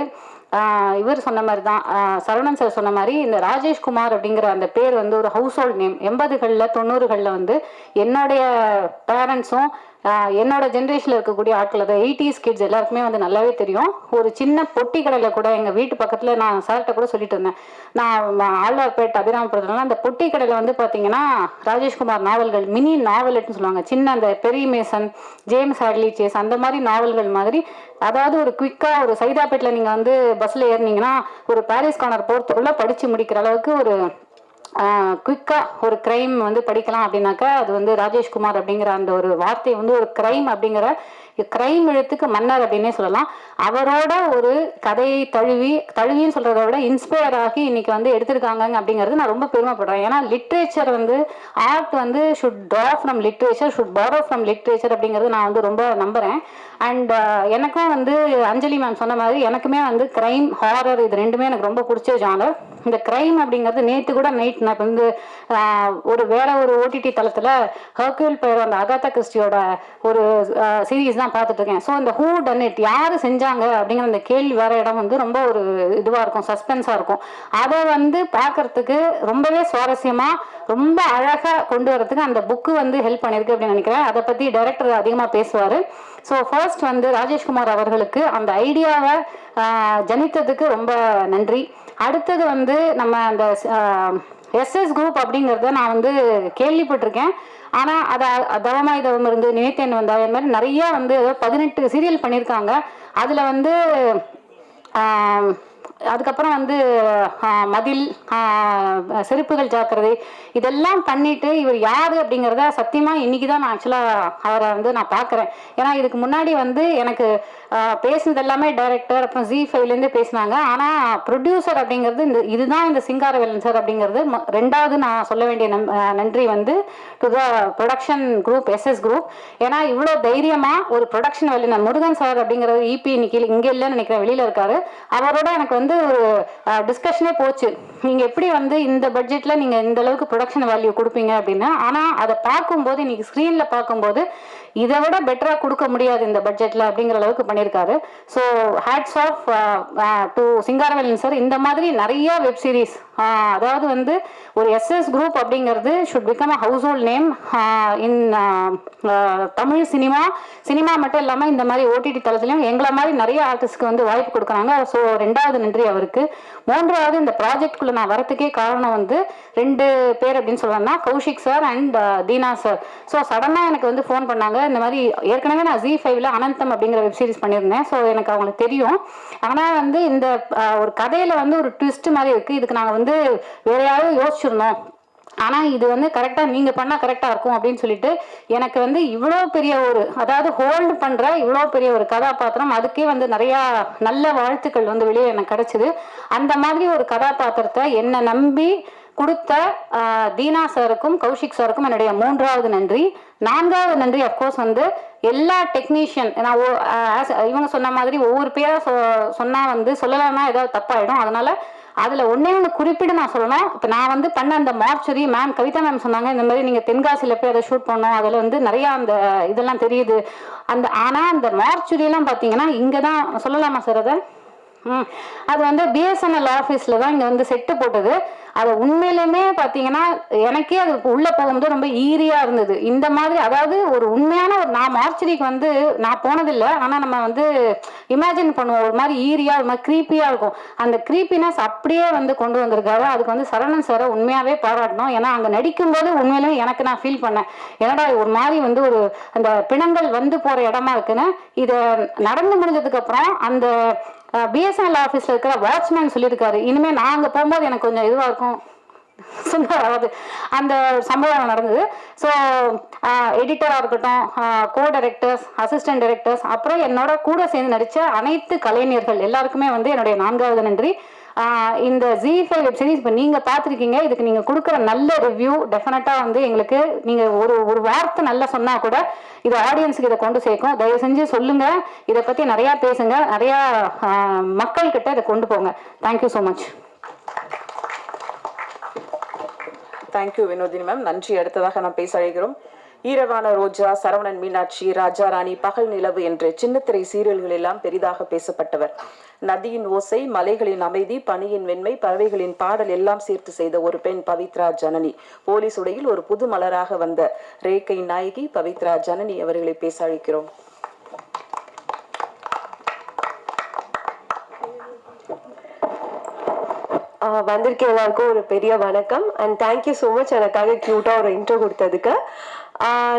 இவர் சொன்ன மாதிரி தான், சரவணன் சார் சொன்ன மாதிரி இந்த ராஜேஷ்குமார் அப்படிங்கிற அந்த பேர் வந்து ஒரு ஹவுஸ் ஹோல்ட் நேம். 80களில் 90களில் வந்து என்னுடைய பேரண்ட்ஸும் என்னோட ஜென்ரேஷனில் இருக்கக்கூடிய ஆட்கள், அதை 80s கிட்ஸ் எல்லாருக்குமே வந்து நல்லாவே தெரியும். ஒரு சின்ன பொட்டி கடையில் கூட எங்கள் வீட்டு பக்கத்தில் நான் சார்கிட்ட கூட சொல்லிட்டு இருந்தேன், நான் ஆழ்வார்பேட் அபிராமபுரத்துலலாம் அந்த பொட்டி கடையில் வந்து பார்த்தீங்கன்னா ராஜேஷ்குமார் நாவல்கள், மினி நாவலட்னு சொல்லுவாங்க, சின்ன அந்த பெரி மேசன், ஜேம்ஸ் ஹேட்லி சேஸ் அந்த மாதிரி நாவல்கள் மாதிரி. அதாவது ஒரு குயிக்காக ஒரு சைதாப்பேட்டில் நீங்கள் வந்து பஸ்ஸில் ஏறினீங்கன்னா ஒரு பாரிஸ் கார்னர் போகிறதுக்குள்ளே படித்து முடிக்கிற அளவுக்கு ஒரு குயிக்காக ஒரு க்ரைம் வந்து படிக்கலாம் அப்படின்னாக்கா அது வந்து ராஜேஷ்குமார் அப்படிங்கிற அந்த ஒரு வார்த்தை வந்து ஒரு க்ரைம் அப்படிங்கிற க்ரைம் எழுத்துக்கு மன்னர் அப்படின்னே சொல்லலாம். அவரோட ஒரு கதையை தழுவின்னு சொல்கிறத விட இன்ஸ்பயர் ஆகி இன்னைக்கு வந்து எடுத்திருக்காங்க அப்படிங்கிறது நான் ரொம்ப பெருமைப்படுறேன். ஏன்னா லிட்ரேச்சர் வந்து ஆர்ட் வந்து should draw from literature, should borrow from literature அப்படிங்கிறது நான் வந்து ரொம்ப நம்புகிறேன். அண்ட் எனக்கும் வந்து அஞ்சலி மேம் சொன்ன மாதிரி எனக்குமே வந்து க்ரைம், ஹாரர் இது ரெண்டுமே எனக்கு ரொம்ப பிடிச்ச ஜானர். இந்த க்ரைம் அப்படிங்கிறது நேற்று கூட நைட் நான் வந்து வேற ஒரு OTT தளத்தில் ஹர்க்யூல் பெயர் அந்த அகாதா கிறிஸ்டியோட ஒரு சீரீஸ் தான் பார்த்துட்டு இருக்கேன். ஸோ இந்த ஹூ டன் இட், யார் செஞ்சாங்க அப்படிங்கிற அந்த கேள்வி வர இடம் வந்து ரொம்ப ஒரு இதுவாக இருக்கும், சஸ்பென்ஸாக இருக்கும். அதை வந்து பார்க்கறதுக்கு ரொம்பவே சுவாரஸ்யமாக ரொம்ப அழகாக கொண்டு வரதுக்கு அந்த புக்கு வந்து ஹெல்ப் பண்ணியிருக்கு அப்படின்னு நினைக்கிறேன். அதை பற்றி டைரக்டர் அதிகமாக பேசுவார். ஸோ ஃபர்ஸ்ட் வந்து ராஜேஷ்குமார் அவர்களுக்கு அந்த ஐடியாவை ஜனித்ததுக்கு ரொம்ப நன்றி. அடுத்தது வந்து நம்ம அந்த SS குரூப் அப்படிங்கிறத நான் வந்து கேள்விப்பட்டிருக்கேன். ஆனால் அதை தவமாய் தவம் இருந்து நினைத்தேன் வந்தா அது மாதிரி நிறையா வந்து 18 சீரியல் பண்ணியிருக்காங்க. அதில் வந்து அதுக்கப்புறம் வந்து மதில், செருப்புகள் ஜாக்கிரதை இதெல்லாம் பண்ணிட்டு இவர் யார் அப்படிங்கிறத சத்தியமாக இன்னைக்கு தான் நான் ஆக்சுவலாக அவரை வந்து நான் பார்க்குறேன். ஏன்னா இதுக்கு முன்னாடி வந்து எனக்கு பேசுனது எல்லாமே டைரக்டர், அப்புறம் ZEE5லேருந்து பேசினாங்க. ஆனால் ப்ரொடியூசர் அப்படிங்கிறது இதுதான் இந்த சிங்காரவேலன் சார் அப்படிங்கிறது. ரெண்டாவது நான் சொல்ல வேண்டிய நன்றி வந்து to the production group, SS group. ஏன்னா இவ்வளோ தைரியமாக ஒரு ப்ரொடக்ஷன் வல்லுநர் முருகன் சார் அப்படிங்கிறது EP இன்னைக்கு இங்கே இல்லைன்னு நினைக்கிறேன், வெளியில் இருக்காரு. அவரோட எனக்கு வந்து ஒரு டிஸ்கஷனே போச்சு, நீங்கள் எப்படி வந்து இந்த பட்ஜெட்டில் நீங்கள் இந்த அளவுக்கு ப்ரொடக்ஷன் வேல்யூ கொடுப்பீங்க அப்படின்னு. ஆனால் அதை பார்க்கும்போது இன்னைக்கு ஸ்க்ரீனில் பார்க்கும்போது இதை விட பெட்டராக கொடுக்க முடியாது இந்த பட்ஜெட்டில் அப்படிங்கிற அளவுக்கு பண்ணியிருக்காரு. So hats off to Singaravelan sir. இந்த மாதிரி நிறைய வெப் சீரிஸ், அதாவது வந்து ஒரு SS குரூப் அப்படிங்கிறது should become a household name in Tamil cinema மட்டும் இல்லாமல் இந்த மாதிரி OTT தளத்துலையும் எங்களை மாதிரி நிறைய ஆர்டிஸ்ட்க்கு வந்து வாய்ப்பு கொடுக்குறாங்க. ஸோ ரெண்டாவது நன்றி அவருக்கு. மூன்றாவது இந்த ப்ராஜெக்ட்குள்ளே நான் வரத்துக்கே காரணம் வந்து 2 பேர் அப்படின்னு சொல்லணும்னா Kaushik sir and Deena sir. So சடனாக எனக்கு வந்து ஃபோன் பண்ணாங்க, இந்த மாதிரி ஏற்கனவே நான் ZEE5ல அனந்தம் அப்படிங்கிற வெப் சீரிஸ் பண்ணியிருந்தேன். ஸோ எனக்கு அவங்களுக்கு தெரியும். ஆனால் வந்து இந்த ஒரு கதையில் வந்து ஒரு ட்விஸ்ட் மாதிரி இருக்குது, இதுக்கு நாங்கள் வந்து வேற யாரும் யோசிச்சிருந்தோம், ஆனால் இது வந்து கரெக்டாக நீங்கள் பண்ணால் கரெக்டாக இருக்கும் அப்படின்னு சொல்லிட்டு எனக்கு வந்து இவ்வளோ பெரிய ஒரு, அதாவது ஹோல்டு பண்ணுற இவ்வளோ பெரிய ஒரு கதாபாத்திரம், அதுக்கே வந்து நிறையா நல்ல வாழ்த்துக்கள் வந்து வெளியே எனக்கு கிடச்சிது. அந்த மாதிரி ஒரு கதாபாத்திரத்தை என்னை நம்பி கொடுத்த தீனா சாருக்கும் கௌஷிக் சாருக்கும் என்னுடைய 3வது நன்றி. 4வது நன்றி அஃப்கோர்ஸ் வந்து எல்லா டெக்னீஷியன். நான் இவங்க சொன்ன மாதிரி ஒவ்வொரு பேராக சொன்னால் வந்து சொல்லலைன்னா ஏதாவது தப்பாயிடும். அதனால அதில் ஒன்றே ஒன்று குறிப்பிட்டு நான் சொல்லணும். இப்போ நான் வந்து பண்ண அந்த மார்ச்சரி மேம் கவிதா மேம் சொன்னாங்க இந்த மாதிரி நீங்கள் தென்காசியில் போய் அதை ஷூட் பண்ணோம், அதில் வந்து நிறையா அந்த இதெல்லாம் தெரியுது ஆனால் அந்த மார்ச்சரியெல்லாம் பார்த்தீங்கன்னா இங்கே தான் சொல்லலாமா சார் அதை? அது வந்து பிஎஸ்என்எல் ஆஃபீஸில் தான் இங்கே வந்து செட்டு போட்டது. அது உண்மையிலுமே பார்த்தீங்கன்னா எனக்கே அது உள்ளே போகும்போது ரொம்ப ஈரியாக இருந்தது. இந்த மாதிரி அதாவது ஒரு உண்மையான ஒரு நான் மார்ச்சரிக்கு வந்து நான் போனதில்லை, ஆனால் நம்ம வந்து இமேஜின் பண்ணுவோம் ஒரு மாதிரி ஈரியாக ஒரு மாதிரி க்ரீப்பியாக இருக்கும். அந்த க்ரீப்பினஸ் அப்படியே வந்து கொண்டு வந்திருக்காரு. அதுக்கு வந்து சரவணன் சாரை உண்மையாகவே பாராட்டணும். ஏன்னா அங்கே நடிக்கும்போது உண்மையிலுமே எனக்கு நான் ஃபீல் பண்ணேன், ஏன்னா ஒரு மாதிரி வந்து ஒரு அந்த பிணங்கள் வந்து போகிற இடமா இருக்குன்னு. இதை நடந்து முடிஞ்சதுக்கப்புறம் அந்த பிஎஸ்என்எல் ஆஃபீஸில் இருக்கிற வாட்ச்மேன் சொல்லியிருக்காரு, இனிமேல் நான் அங்கே போகும்போது எனக்கு கொஞ்சம் இதுவாக இருக்கும் சொன்னார். அதாவது அந்த சம்பவம் நடந்தது. ஸோ எடிட்டராக இருக்கட்டும், கோ டைரக்டர்ஸ், அசிஸ்டன்ட் டைரக்டர்ஸ், அப்புறம் என்னோட கூட சேர்ந்து நடித்த அனைத்து கலைஞர்கள் எல்லாருக்குமே வந்து என்னுடைய 4வது நன்றி. இந்த ZEE5 வெப் சீரிஸ் இப்போ நீங்கள் பார்த்துருக்கீங்க, இதுக்கு நீங்கள் கொடுக்குற நல்ல ரிவ்யூ டெஃபினட்டாக வந்து எங்களுக்கு நீங்கள் ஒரு வார்த்தை நல்லா சொன்னால் கூட இது ஆடியன்ஸுக்கு இதை கொண்டு சேர்க்கும். தயவு செஞ்சு சொல்லுங்கள், இதை பற்றி நிறையா பேசுங்க, நிறையா மக்கள்கிட்ட இதை கொண்டு போங்க. Thank you so much. Thank you Vinodhini ma'am, நன்றி. அடுத்ததாக நாம் பேச அழைக்கிறோம் ஈரவான ரோஜா, சரவணன் மீனாட்சி, ராஜா ராணி, பகல் நிலவு என்று சின்னத்திரை சீரியல்கள் எல்லாம் பெரிதாக பேசப்பட்டவர். நதியின் ஓசை, மலைகளின் அமைதி, பனியின் வெண்மை, பறவைகளின் பாடல் எல்லாம் சேர்த்து செய்த ஒரு பெண் பவித்ரா ஜனனி. போலீஸ் உடையில் ஒரு புது மலராக வந்த ரேகை நாயகி பவித்ரா ஜனனி அவர்களை பேச அழைக்கிறோம். வந்திருக்க எல்லாருக்கும் ஒரு பெரிய வணக்கம் அண்ட் தேங்க்யூ ஸோ மச் எனக்காக க்யூட்டாக ஒரு இன்ட்ரோ கொடுத்ததுக்கு.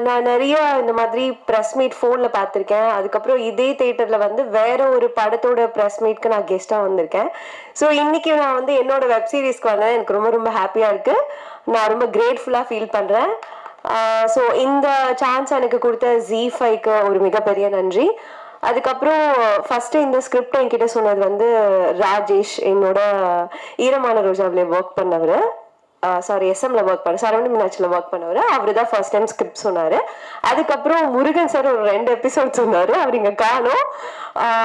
நான் நிறைய இந்த மாதிரி ப்ரெஸ் மீட் ஃபோனில் பார்த்துருக்கேன். அதுக்கப்புறம் இதே தேட்டரில் வந்து வேற ஒரு படத்தோட ப்ரெஸ் மீட்க்கு நான் கெஸ்ட்டாக வந்திருக்கேன். ஸோ இன்னைக்கு நான் வந்து என்னோட வெப் சீரிஸ்க்கு வந்தேன். எனக்கு ரொம்ப ரொம்ப ஹாப்பியாக இருக்குது. நான் ரொம்ப கிரேட்ஃபுல்லாக ஃபீல் பண்ணுறேன். ஸோ இந்த சான்ஸ் எனக்கு கொடுத்த ZEE5க்கு ஒரு மிகப்பெரிய நன்றி. அதுக்கப்புறம் ஃபஸ்ட்டு இந்த ஸ்கிரிப்ட் என்கிட்ட சொன்னது வந்து ராஜேஷ், என்னோட ஈரமான ரோஜாவில் ஒர்க் பண்ணவர், எஸ்எம்ல ஒர்க் பண்ண சரவணன் மீனாட்சியில் ஒர்க் பண்ணவர். அவர் தான் ஃபர்ஸ்ட் டைம் ஸ்கிரிப்ட் சொன்னார். அதுக்கப்புறம் முருகன் சார் ஒரு 2 எபிசோட் சொன்னார், அவர் இங்கே காணோம்.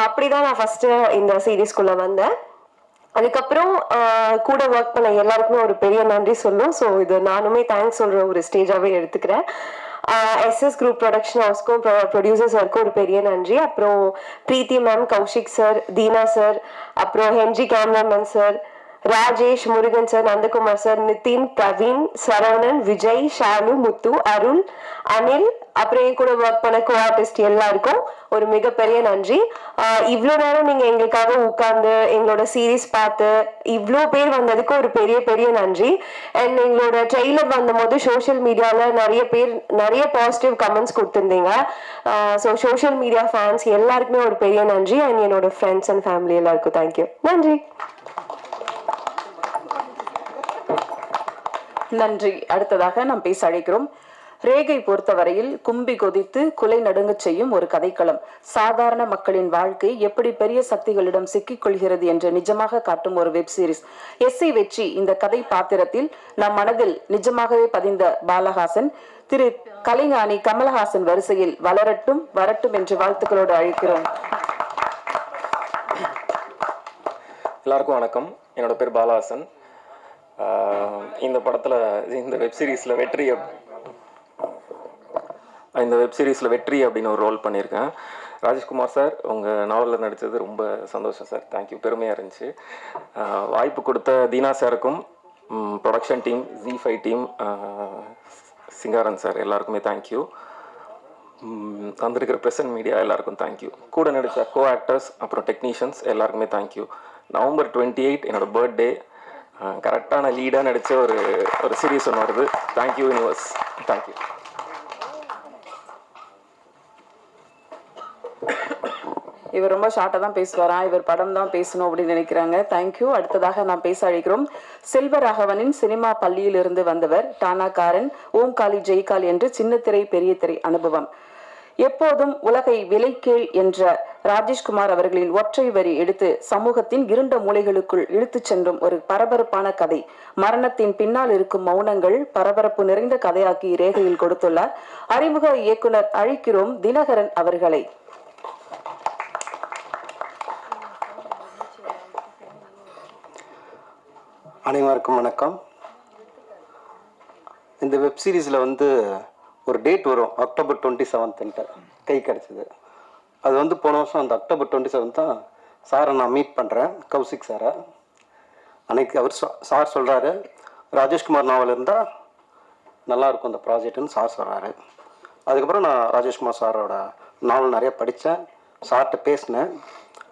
அப்படி தான் நான் ஃபஸ்ட்டு இந்த சீரீஸ்குள்ளே வந்தேன். அதுக்கப்புறம் கூட ஒர்க் பண்ண எல்லாருக்குமே ஒரு பெரிய நன்றி சொல்லும். ஸோ இது நானுமே தேங்க்ஸ் சொல்கிற ஒரு ஸ்டேஜாகவே எடுத்துக்கிறேன். SS குரூப் ப்ரொடக்ஷன் ஹவுஸ்க்கும் ப்ரொடியூசர்ஸ் வரைக்கும் ஒரு பெரிய நன்றி. அப்புறம் Preethi ma'am, Kaushik sir, Deena sir, அப்புறம் Henry cameraman sir, Rajesh, Murugan sir, Nandakumar sir, Nithin, Praveen, Saravanan, Vijay, Shalu, Muthu, Arul, Anil, அப்புறம் என் கூட ஒர்க் பண்ண கோ ஆர்டிஸ்ட் எல்லாருக்கும் ஒரு மிகப்பெரிய நன்றி. இவ்வளோ நேரம் நீங்கள் எங்களுக்காக உட்கார்ந்து எங்களோட சீரீஸ் பார்த்து இவ்வளோ பேர் வந்ததுக்கு ஒரு பெரிய பெரிய நன்றி. அண்ட் எங்களோட ட்ரெய்லர் வந்தபோது சோஷியல் மீடியாவில் நிறைய பாசிட்டிவ் கமெண்ட்ஸ் கொடுத்துருந்தீங்க. ஸோ சோஷியல் மீடியா ஃபேன்ஸ் எல்லாருக்குமே ஒரு பெரிய நன்றி. அண்ட் என்னோட ஃப்ரெண்ட்ஸ் அண்ட் ஃபேமிலி எல்லாருக்கும் தேங்க்யூ. நன்றி. நன்றி. அடுத்ததாக நாம் பேச அழைக்கிறோம் ரேகை பொறுத்தவரையில் கும்பி கொதித்து குலை நடுங்கச் செய்யும் ஒரு கதைக்களம். சாதாரண மக்களின் வாழ்க்கை எப்படி பெரிய சக்திகளிடம் சிக்கிக் கொள்கிறது என்று நிஜமாக காட்டும் ஒரு வெப் சீரிஸ். SC வெற்றி இந்த கதை பாத்திரத்தில் நம் மனதில் நிஜமாகவே பதிந்த பாலஹாசன் திரு கலைஞானி கமலஹாசன் வரிசையில் வளரட்டும் வரட்டும் என்று வாழ்த்துக்களோடு அழைக்கிறோம். எல்லாருக்கும் வணக்கம். என்னோட பேர் பாலஹாசன். இந்த படத்தில் இந்த வெப் சீரிஸில் வெற்றி அப்படின்னு ஒரு ரோல் பண்ணியிருக்கேன். ராஜேஷ்குமார் சார், உங்கள் நாவலில் நடித்தது ரொம்ப சந்தோஷம் சார். தேங்க்யூ, பெருமையாக இருந்துச்சு. வாய்ப்பு கொடுத்த தீனா சாருக்கும், production team, ZEE5 team, Singaran sir எல்லாருக்குமே தேங்க்யூ. வந்திருக்கிற ப்ரெசன்ட் மீடியா எல்லாருக்கும் தேங்க்யூ. கூட நடித்த கோ ஆக்டர்ஸ் அப்புறம் டெக்னீஷியன்ஸ் எல்லாருக்குமே தேங்க்யூ. November 28 என்னோட பர்த்டே. கரெக்டான லீடாக நடித்த ஒரு சீரீஸ் ஒன்று வருது. Thank you universe. தேங்க்யூ. இவர் ரொம்ப ஷார்ட்டாக தான் பேசுவாரா, இவர் படம் தான் பேசணும் அப்படின்னு நினைக்கிறாங்க. தேங்க்யூ. அடுத்ததாக நாம் பேச அழைக்கிறோம் செல்வராகவனின் சினிமா பள்ளியிலிருந்து வந்தவர், டானாக்காரன், ஓம்காலி ஜெய்கால் என்று சின்னத்திரை பெரிய திரை அனுபவம். எப்போதும் உலகை விலைக்கீழ் என்ற ராஜேஷ்குமார் அவர்களின் ஒற்றை வரி எடுத்து சமூகத்தின் இருண்ட மூலைகளுக்குள் இழுத்துச் சென்றும் ஒரு பரபரப்பான கதை. மரணத்தின் பின்னால் இருக்கும் மௌனங்கள் பரபரப்பு நிறைந்த கதையாக்கி ரேகையில் கொடுத்துள்ளார். அறிமுக இயக்குனர் அழைக்கிறோம் தினகரன் அவர்களை. அனைவருக்கும் வணக்கம். இந்த வெப் சீரிஸில் வந்து ஒரு டேட் வரும், அக்டோபர் 27 கை கிடச்சிது. அது வந்து போன வருஷம் அந்த அக்டோபர் 27 தான் சாரை நான் மீட் பண்ணுறேன், கௌசிக் சாரை. அன்னைக்கு அவர் சார் சொல்கிறாரு, ராஜேஷ்குமார் நாவல் இருந்தால் நல்லாயிருக்கும் அந்த ப்ராஜெக்ட்டுன்னு சார் சொல்கிறாரு. அதுக்கப்புறம் நான் ராஜேஷ்குமார் சாரோட நாவல் நிறைய படித்தேன், சார்கிட்ட பேசினேன்.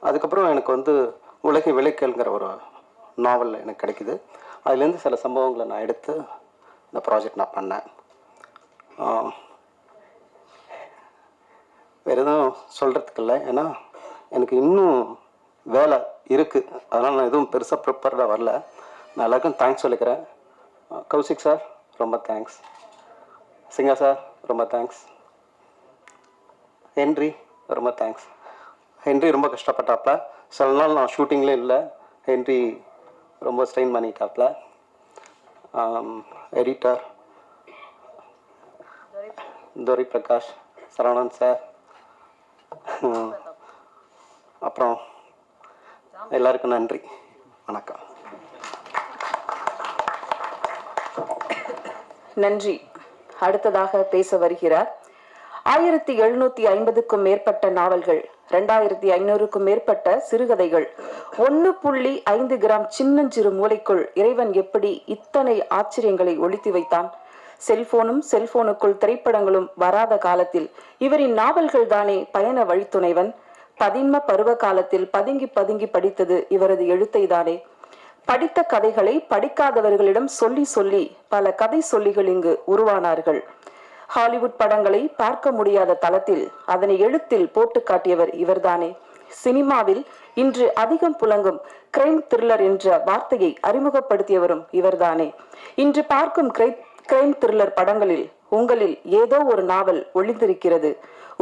அதுக்கப்புறம் எனக்கு வந்து உலகை விளைக்கல்ங்கிற ஒரு நாவல் எனக்கு கிடைக்குது. அதுலேருந்து சில சம்பவங்களை நான் எடுத்து இந்த ப்ராஜெக்ட் நான் பண்ணேன். வேறு எதுவும் சொல்கிறதுக்கு இல்லை, ஏன்னா எனக்கு இன்னும் வேலை இருக்குது. அதனால் நான் எதுவும் பெருசாக ப்ரிப்பேர்டாக வரல. நான் எல்லாருக்கும் தேங்க்ஸ் சொல்லிக்கிறேன். கௌசிக் சார் ரொம்ப தேங்க்ஸ், சிங்கா சார் ரொம்ப தேங்க்ஸ், ஹென்றி ரொம்ப தேங்க்ஸ். ஹென்றி ரொம்ப கஷ்டப்பட்டாப்ல, சில நாள் நான் ஷூட்டிங்லேயே இல்லை, ஹென்றி ரொம்ப ஸ்ட்ரெயின் பண்ணிட்டாப்ல. எடிட்டர் துரை பிரகாஷ், சரவணன் சார், அப்புறம் எல்லாருக்கும் நன்றி, வணக்கம். நன்றி. அடுத்ததாக பேச வருகிறார். 1750க்கும் மேற்பட்ட நாவல்கள், 2500க்கும் மேற்பட்ட சிறுகதைகள், 1.5 கிராம் சின்னஞ்சிறு மூளைக்குள் இறைவன் எப்படி இத்தனை ஆச்சரியங்களை ஒளித்து வைத்தான்? செல்போனுக்குள் திரைப்படங்களும் வராத காலத்தில் இவரின் நாவல்கள் தானே பயண வழித்துணைவன். பதின்ம பருவ காலத்தில் பதுங்கி பதுங்கி படித்தது இவரது எழுத்தை தானே. படித்த கதைகளை படிக்காதவர்களிடம் சொல்லி சொல்லி பல கதை சொல்லிகள் இங்கு உருவானார்கள். ஹாலிவுட் படங்களை பார்க்க முடியாத தளத்தில் அதனை எழுத்தில் போட்டு காட்டியவர் இவர்தானே. சினிமாவில் இன்று அதிகம் புழங்கும் கிரைம் த்ரில்லர் என்ற வார்த்தையை அறிமுகப்படுத்தியவரும் இவர்தானே. இன்று பார்க்கும் கிரைம் த்ரில்லர் படங்களில் உங்களில் ஏதோ ஒரு நாவல் ஒளிந்திருக்கிறது.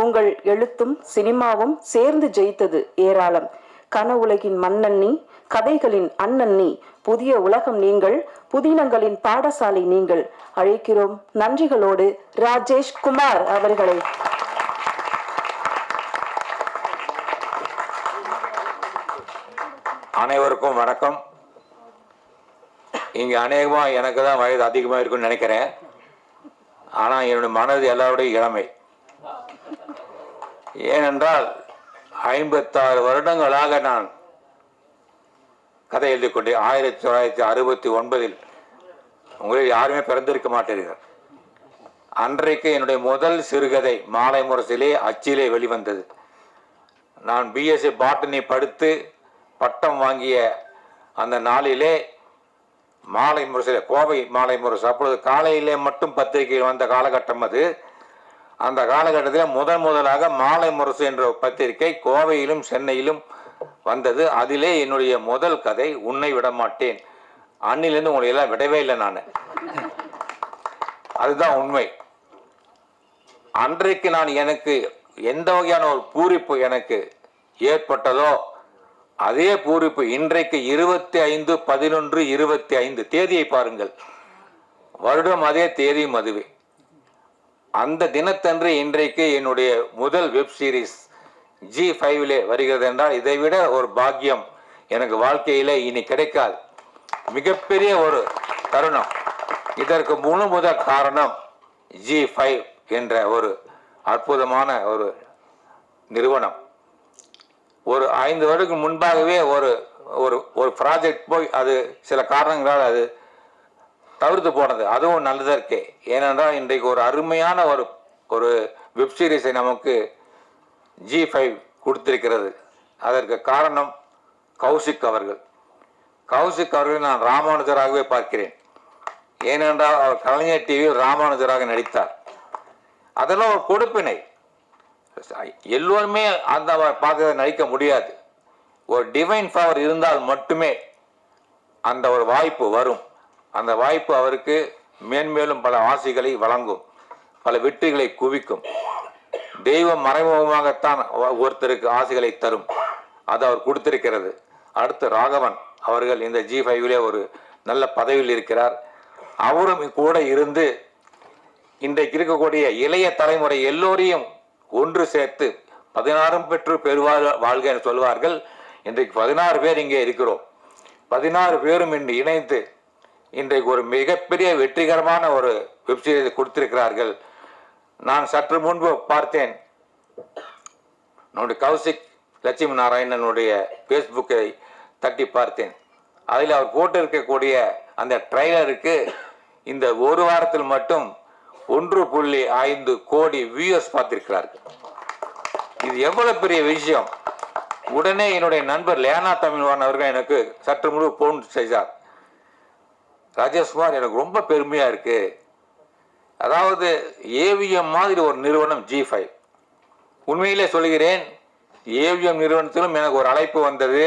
உங்கள் எழுத்தும் சினிமாவும் சேர்ந்து ஜெயித்தது ஏராளம். கனவுலகின் மன்னன் நீ, கதைகளின் அண்ணன் நீ, புதிய உலகம் நீங்கள், புதினங்களின் பாடசாலை நீங்கள். அழைக்கிறோம் நன்றிகளோடு ராஜேஷ் குமார் அவர்களை. அனைவருக்கும் வணக்கம். இங்கே அநேகமா எனக்கு தான் வயது அதிகமாக இருக்குன்னு நினைக்கிறேன். ஆனால் என்னுடைய மனது எல்லாருடைய இளமை. ஏனென்றால் 56 வருடங்களாக நான் கதை எழுதி கொண்டே 1969 உங்களில் யாருமே பிறந்திருக்க மாட்டீர்கள். அன்றைக்கு என்னுடைய முதல் சிறுகதை மாலை முரசிலே அச்சிலே வெளிவந்தது. நான் பிஎஸ்சி பாட்டனி படித்து பட்டம் வாங்கிய அந்த நாளிலே மாலை முரசிலே, கோவை மாலை முரசு, அப்பொழுது காலையிலே மட்டும் பத்திரிகை வந்த காலகட்டம் அது. அந்த காலகட்டத்தில் முதலாக மாலை முரசு என்ற பத்திரிகை கோவையிலும் சென்னையிலும் வந்தது. அதிலே என்னுடைய முதல் கதை உன்னை விட மாட்டேன். அன்னிலிருந்து உங்களை எல்லாம் விடவே இல்லை நான். அதுதான் உண்மை. அன்றைக்கு நான் எனக்கு எந்த வகையான ஒரு பூரிப்பு எனக்கு ஏற்பட்டதோ அதே பூரிப்பு இன்றைக்கு 25/11/25 தேதியை பாருங்கள், வருடம் அதே தேதியும் அதுவே. அந்த தினத்தன்று இன்றைக்கு என்னுடைய முதல் வெப் சீரிஸ் G5 வருகிறது என்றால் இதைவிட ஒரு பாக்கியம் எனக்கு வாழ்க்கையில இனி கிடைக்காது. மிகப்பெரிய ஒரு தருணம். இதற்கு முதல் காரணம் G5 என்ற ஒரு அற்புதமான ஒரு நிறுவனம். ஒரு 5 வருடத்துக்கு முன்பாகவே ஒரு ப்ராஜெக்ட் போய் அது சில காரணங்களால் அது தவிர்த்து போனது. அதுவும் நல்லதற்கே. ஏனென்றால் இன்றைக்கு ஒரு அருமையான ஒரு வெப் சீரிஸை நமக்கு G5 கொடுத்திருக்கிறது. அதற்கு காரணம் கௌசிக் அவர்கள். கௌசிக் அவர்கள் நான் ராமானுஜராகவே பார்க்கிறேன். ஏனென்றால் அவர் கலைஞர் டிவியில் ராமானுஜராக நடித்தார். அதெல்லாம் ஒரு கொடுப்பினை. எல்லோருமே அந்த பார்த்து நடிக்க முடியாது. ஒரு டிவைன் பவர் இருந்தால் மட்டுமே அந்த ஒரு வாய்ப்பு வரும். அந்த வாய்ப்பு அவருக்கு மேன்மேலும் பல ஆசைகளை வழங்கும், பல வெற்றிகளை குவிக்கும். தெய்வம் மறைமுகமாகத்தான் ஒருத்தருக்கு ஆசைகளை தரும். அது அவர் கொடுத்திருக்கிறது. அடுத்து ராகவன் அவர்கள் இந்த G5 ஒரு நல்ல பதவியில் இருக்கிறார். அவரும் கூட இருந்து இன்றைக்கு இருக்கக்கூடிய இளைய தலைமுறை எல்லோரையும் ஒன்று சேர்த்து 16 பெற்று வாழ்க என்று சொல்வார்கள். இன்றைக்கு 16 பேர் இங்கே இருக்கிறோம். 16 பேரும் இன்று இணைந்து இன்றைக்கு ஒரு மிகப்பெரிய வெற்றிகரமான ஒரு வெப்சீரிஸ் கொடுத்திருக்கிறார்கள். நான் சற்று முன்பு பார்த்தேன், நம்முடைய கௌசிக் லட்சுமி நாராயணனுடைய ஃபேஸ்புக்கை தட்டி பார்த்தேன். அதில் அவர் போட்டு இருக்கக்கூடிய அந்த ட்ரைலருக்கு இந்த ஒரு வாரத்தில் மட்டும் 1.5 கோடி வியூஸ் பார்த்திருக்கிறார்கள். இது எவ்வளவு பெரிய விஷயம். உடனே என்னுடைய நண்பர் லேனா தமிழ்வான் அவர்கள் எனக்கு சற்று முன்பு போன் செய்தார். ராஜேஷ்குமார், எனக்கு ரொம்ப பெருமையா இருக்கு. அதாவது ஏவிஎம் மாதிரி ஒரு நிறுவனம் G5. உண்மையிலே சொல்கிறேன், ஏவிஎம் நிறுவனத்திலும் எனக்கு ஒரு அழைப்பு வந்தது.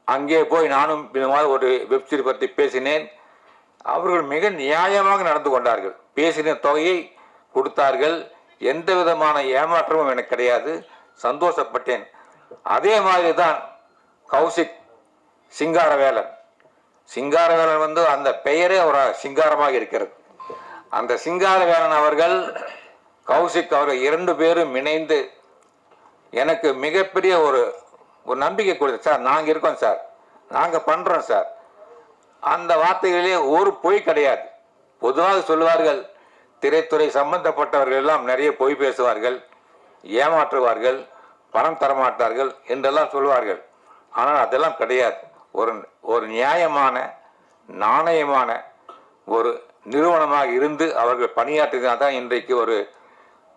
அங்கே போய் நானும் இந்த மாதிரி ஒரு வெப்சீரிஸ் பற்றி பேசினேன். அவர்கள் மிக நியாயமாக நடந்து கொண்டார்கள். பேசின தொகையை கொடுத்தார்கள். எந்த விதமான ஏமாற்றமும் எனக்கு கிடையாது. சந்தோஷப்பட்டேன். அதே மாதிரி தான் கௌசிக் சிங்காரவேலன். சிங்காரவேலன் வந்து அந்த பெயரே ஒரு சிங்காரமாக இருக்கிறது. அந்த சிங்காரவேலன் அவர்கள், கௌசிக் அவர்கள் 2 பேரும் இணைந்து எனக்கு மிகப்பெரிய ஒரு நம்பிக்கை கொடுத்து, சார் நாங்கள் இருக்கோம் சார், நாங்கள் பண்ணுறோம் சார். அந்த வார்த்தைகளிலே ஒரு பொய் கிடையாது. பொதுவாக சொல்லுவார்கள், திரைத்துறை சம்பந்தப்பட்டவர்கள் எல்லாம் நிறைய பொய் பேசுவார்கள், ஏமாற்றுவார்கள், பணம் தரமாட்டார்கள் என்றெல்லாம் சொல்லுவார்கள். ஆனால் அதெல்லாம் கிடையாது. ஒரு நியாயமான நாணயமான ஒரு நிறுவனமாக இருந்து அவர்கள் பணியாற்றினால் தான் இன்றைக்கு ஒரு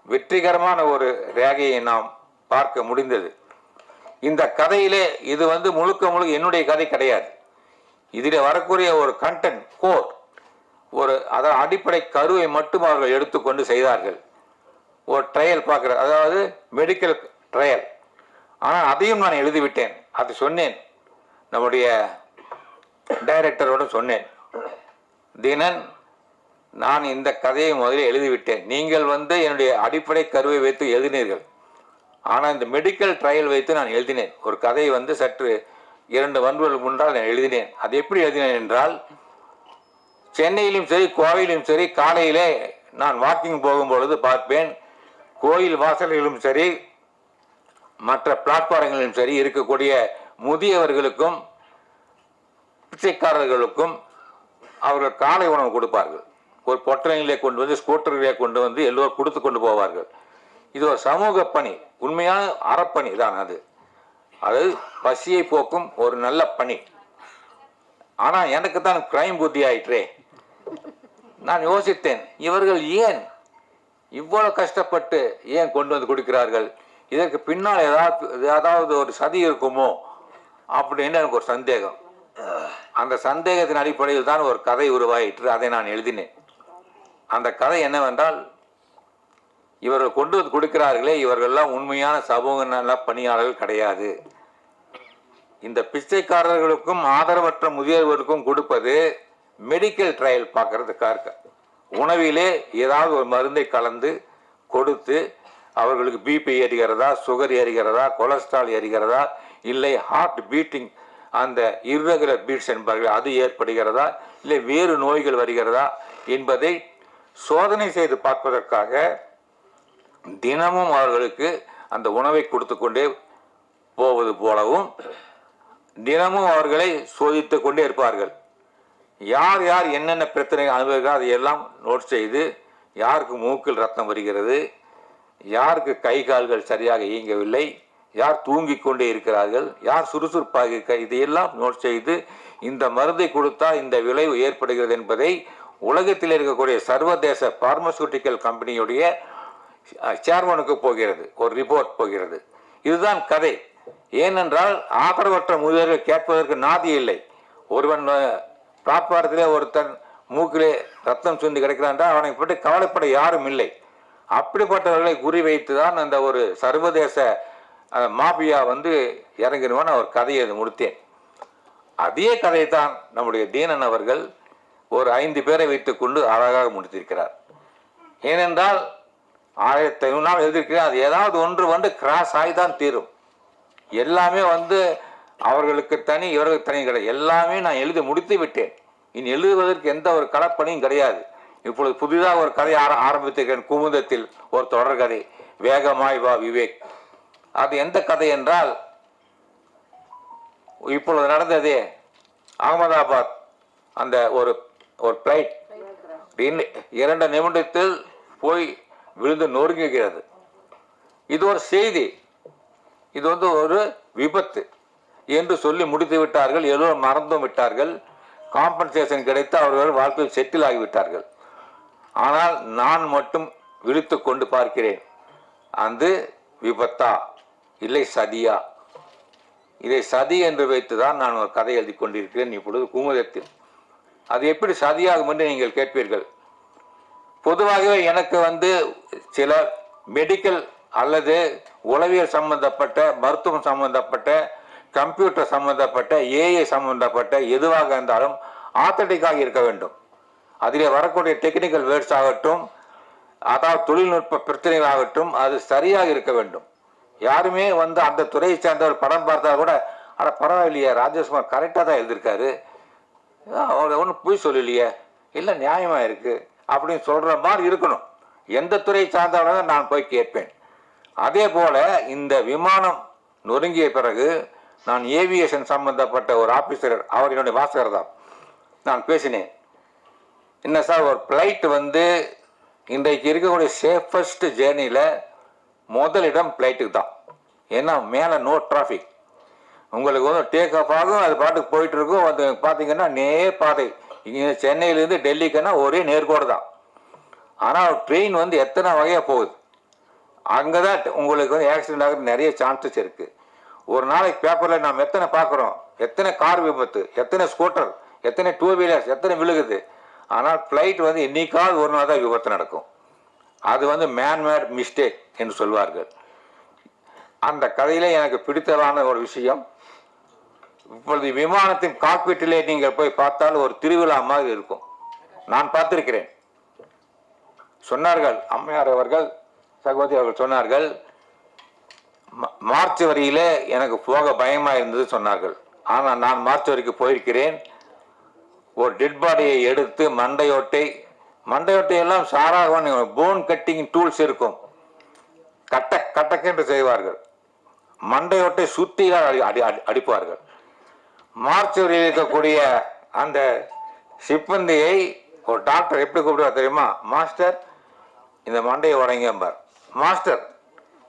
வெற்றிகரமான ஒரு ரேகையை நாம் பார்க்க முடிந்தது. இந்த கதையிலே இது வந்து முழுக்க என்னுடைய கதை கிடையாது. இதில் வரக்கூடிய ஒரு கண்டென்ட் கோர், ஒரு அடிப்படை கருவை மட்டும் அவர்கள் எடுத்துக்கொண்டு செய்தார்கள். ஒரு ட்ரையல் பார்க்குற, அதாவது மெடிக்கல் ட்ரையல். ஆனால் அதையும் நான் எழுதிவிட்டேன். அது சொன்னேன், நம்முடைய டைரக்டரோடு சொன்னேன், தினன் நான் இந்த கதையை முதலில் எழுதிவிட்டேன். நீங்கள் வந்து என்னுடைய அடிப்படை கருவை வைத்து எழுதினீர்கள். ஆனால் இந்த மெடிக்கல் ட்ரையல் வைத்து நான் எழுதினேன். ஒரு கதையை வந்து சற்று 2 வருடங்களுக்கு முன்னால் நான் எழுதினேன். அது எப்படி எழுதினேன் என்றால், சென்னையிலும் சரி கோவையிலும் சரி காலையிலே நான் வாக்கிங் போகும்பொழுது பார்ப்பேன், கோயில் வாசல்களிலும் சரி மற்ற பிளாட்பாரங்களிலும் சரி இருக்கக்கூடிய முதியவர்களுக்கும் பிச்சைக்காரர்களுக்கும் அவர்கள் காலை உணவு கொடுப்பார்கள். ஒரு பொட்டலையிலே கொண்டு வந்து, ஸ்கூட்டரிலே கொண்டு வந்து எல்லோரும் கொடுத்து கொண்டு போவார்கள். இது ஒரு சமூக பணி, உண்மையான அறப்பணி தான் அது. அது பசியை போக்கும் ஒரு நல்ல பணி. ஆனால் எனக்கு தான் கிரைம் புத்தி ஆயிற்றே. நான் யோசித்தேன், இவர்கள் ஏன் இவ்வளவு கஷ்டப்பட்டு ஏன் கொண்டு வந்து கொடுக்கிறார்கள்? இதற்கு பின்னால் ஏதாவது ஒரு சதி இருக்குமோ அப்படின்னு எனக்கு ஒரு சந்தேகம். அந்த சந்தேகத்தின் அடிப்படையில் தான் ஒரு கதை உருவாயிற்று. அதை நான் எழுதினேன். அந்த கதை என்னவென்றால், இவர்கள் கொண்டு வந்து கொடுக்கிறார்களே, இவர்கள்லாம் உண்மையான சமூக நல பணியாளர்கள் கிடையாது. இந்த பிச்சைக்காரர்களுக்கும் ஆதரவற்ற முதியவர்களுக்கும் கொடுப்பது மெடிக்கல் ட்ரையல் பார்க்கறதுக்காக, உணவிலே ஏதாவது ஒரு மருந்தை கலந்து கொடுத்து அவர்களுக்கு பிபி ஏறுகிறதா, சுகர் ஏறுகிறதா, கொலஸ்ட்ரால் ஏறுகிறதா, இல்லை ஹார்ட் பீட்டிங், அந்த இர்ரெகுலர் பீட்ஸ் என்பார்கள், அது ஏற்படுகிறதா, இல்லை வேறு நோய்கள் வருகிறதா என்பதை சோதனை செய்து பார்ப்பதற்காக தினமும் அவர்களுக்கு அந்த உணவை கொடுத்து கொண்டே போவது போலவும் தினமும் அவர்களை சோதித்து கொண்டே இருப்பார்கள். யார் யார் என்னென்ன பிரச்சனை அனுபவிக்கிறார் அதையெல்லாம் நோட் செய்து, யாருக்கு மூக்கில் ரத்தம் வருகிறது, யாருக்கு கை கால்கள் சரியாக இயங்கவில்லை, யார் தூங்கி கொண்டே இருக்கிறார்கள், யார் சுறுசுறுப்பாக இருக்க, இதையெல்லாம் நோட் செய்து இந்த மருந்தை கொடுத்தால் இந்த விளைவு ஏற்படுகிறது என்பதை உலகத்தில் இருக்கக்கூடிய சர்வதேச பார்மசூட்டிக்கல் கம்பெனியுடைய சேர்மனுக்கு போகிறது, ஒரு ரிப்போர்ட் போகிறது. இதுதான் கதை. ஏனென்றால் ஆதரவற்ற முதியவர்கள் கேட்பதற்கு நாதி இல்லை. ஒருவன் பிளாட்பாரத்திலே ஒருத்தன் மூக்கிலே ரத்தம் சுந்தி கிடைக்கிறான், அவனை பற்றி கவலைப்பட யாரும் இல்லை. அப்படிப்பட்டவர்களை குறிவைத்து தான் அந்த ஒரு சர்வதேச மாபியா வந்து இறங்கிடுவான் ஒரு கதையை முடித்தேன். அதே கதை தான் நம்முடைய தீனன் அவர்கள் ஒரு 5 பேரை வைத்துக்கொண்டு அழகாக முடித்திருக்கிறார். ஏனென்றால் 1500 நாள் எழுதியிருக்கிறேன். அது ஏதாவது ஒன்று வந்து கிராஸ் ஆகிதான் தீரும். எல்லாமே வந்து அவர்களுக்கு தனி, இவர்களுக்கு தனி கிடையாது. எல்லாமே நான் எழுதி முடித்து விட்டேன். இனி எழுதுவதற்கு எந்த ஒரு களப்பணியும் கிடையாது. இப்பொழுது புதிதாக ஒரு கதை ஆரம்பித்திருக்கிறேன். குமுதத்தில் ஒரு தொடர்கதை, வேகமாய் வா விவேக். அது எந்த கதை என்றால், இப்பொழுது நடந்ததே அகமதாபாத் அந்த ஒரு ஒரு பிளைட் 2 நிமிடத்தில் போய் விழுந்து நொறுங்குகிறது. இது ஒரு செய்தி, இது வந்து ஒரு விபத்து என்று சொல்லி முடித்து விட்டார்கள். எல்லோரும் மறந்தும் விட்டார்கள். காம்பன்சேஷன் கிடைத்து அவர்கள் வாழ்க்கையில் செட்டில் ஆகிவிட்டார்கள். ஆனால் நான் மட்டும் விழித்து கொண்டு பார்க்கிறேன், அது விபத்தா இல்லை சதியா? இதை சதி என்று வைத்துதான் நான் ஒரு கதை எழுதி கொண்டிருக்கிறேன் இப்பொழுது குமுதத்தில். அது எப்படி சதியாகும் என்று நீங்கள் கேட்பீர்கள். பொதுவாகவே எனக்கு வந்து சில மெடிக்கல் அல்லது உளவியல் சம்பந்தப்பட்ட, மருத்துவம் சம்பந்தப்பட்ட, கம்ப்யூட்டர் சம்பந்தப்பட்ட, ஏஐ சம்பந்தப்பட்ட எதுவாக இருந்தாலும் ஆத்தன்டிக்காக இருக்க வேண்டும். அதிலே வரக்கூடிய டெக்னிக்கல் வேர்ட்ஸ் ஆகட்டும், அதாவது தொழில்நுட்ப பிரச்சனைகள் ஆகட்டும், அது சரியாக இருக்க வேண்டும். யாருமே வந்து அந்த துறையை சேர்ந்தவர் படம் பார்த்தா கூட, அட பரவாயில்லையே ராஜேஷ்குமார் கரெக்டாக தான் எழுதியிருக்காரு, அவர் ஒன்றும் பொய் சொல்லலையே, இல்லை நியாயமாக இருக்குது அப்படின்னு சொல்கிற மாதிரி இருக்கணும். எந்த துறையை சார்ந்தவங்க நான் போய் கேட்பேன். அதே போல் இந்த விமானம் நொறுங்கிய பிறகு நான் ஏவியேஷன் சம்பந்தப்பட்ட ஒரு ஆஃபீஸர், அவர் என்னுடைய வாசகர் தான், நான் பேசினேன். என்ன சார், ஒரு ஃப்ளைட் வந்து இன்றைக்கு இருக்கக்கூடிய சேஃபஸ்ட் ஜேர்னியில் முதலிடம் ஃப்ளைட்டுக்கு தான். ஏன்னா மேலே நோ டிராஃபிக், உங்களுக்கு வந்து டேக் ஆஃப் ஆகும், அது பாட்டுக்கு போயிட்டு இருக்கும். வந்து பார்த்தீங்கன்னா நேர் பாதை, இங்கே சென்னையிலேருந்து டெல்லிக்குன்னா ஒரே நேர்கோடு தான். ஆனால் ட்ரெயின் வந்து எத்தனை வகையாக போகுது, அங்கே தான் உங்களுக்கு வந்து ஆக்சிடென்ட் ஆகிறது நிறைய சான்சஸ் இருக்குது. ஒரு நாளைக்கு பேப்பரில் நாம் எத்தனை பார்க்குறோம், எத்தனை கார் விபத்து, எத்தனை ஸ்கூட்டர், எத்தனை 2 வீலர்ஸ், எத்தனை விழுகுது. ஆனால் ஃப்ளைட் வந்து என்னைக்காவது ஒரு நாள் தான் விபத்து நடக்கும். அது வந்து மேன்மேட் மிஸ்டேக் என்று சொல்வார்கள். அந்த கதையில் எனக்கு பிடித்தமான ஒரு விஷயம், இப்பொழுது விமானத்தின் காக்பிட்டிலே நீங்கள் போய் பார்த்தால் ஒரு திருவிழா மாதிரி இருக்கும். நான் பார்த்திருக்கிறேன். சொன்னார்கள், அம்மையார் அவர்கள், சகோதரி அவர்கள் சொன்னார்கள், மார்ச் வரியிலே எனக்கு போக பயமாக இருந்தது சொன்னார்கள். ஆனால் நான் மார்ச் வரைக்கும் போயிருக்கிறேன். ஒரு டெட் பாடியை எடுத்து மண்டையோட்டையெல்லாம் சாராக போன் கட்டிங் டூல்ஸ் இருக்கும், கட்டக்கென்று செய்வார்கள். மண்டையோட்டை சுத்தி அடிப்பார்கள். மார்ச் வரியில் இருக்கக்கூடிய அந்த சிப்பந்தியை ஒரு டாக்டர் எப்படி கூப்பிடுவார் தெரியுமா? மாஸ்டர், இந்த மண்டையை உடைங்கம்பார். மாஸ்டர்,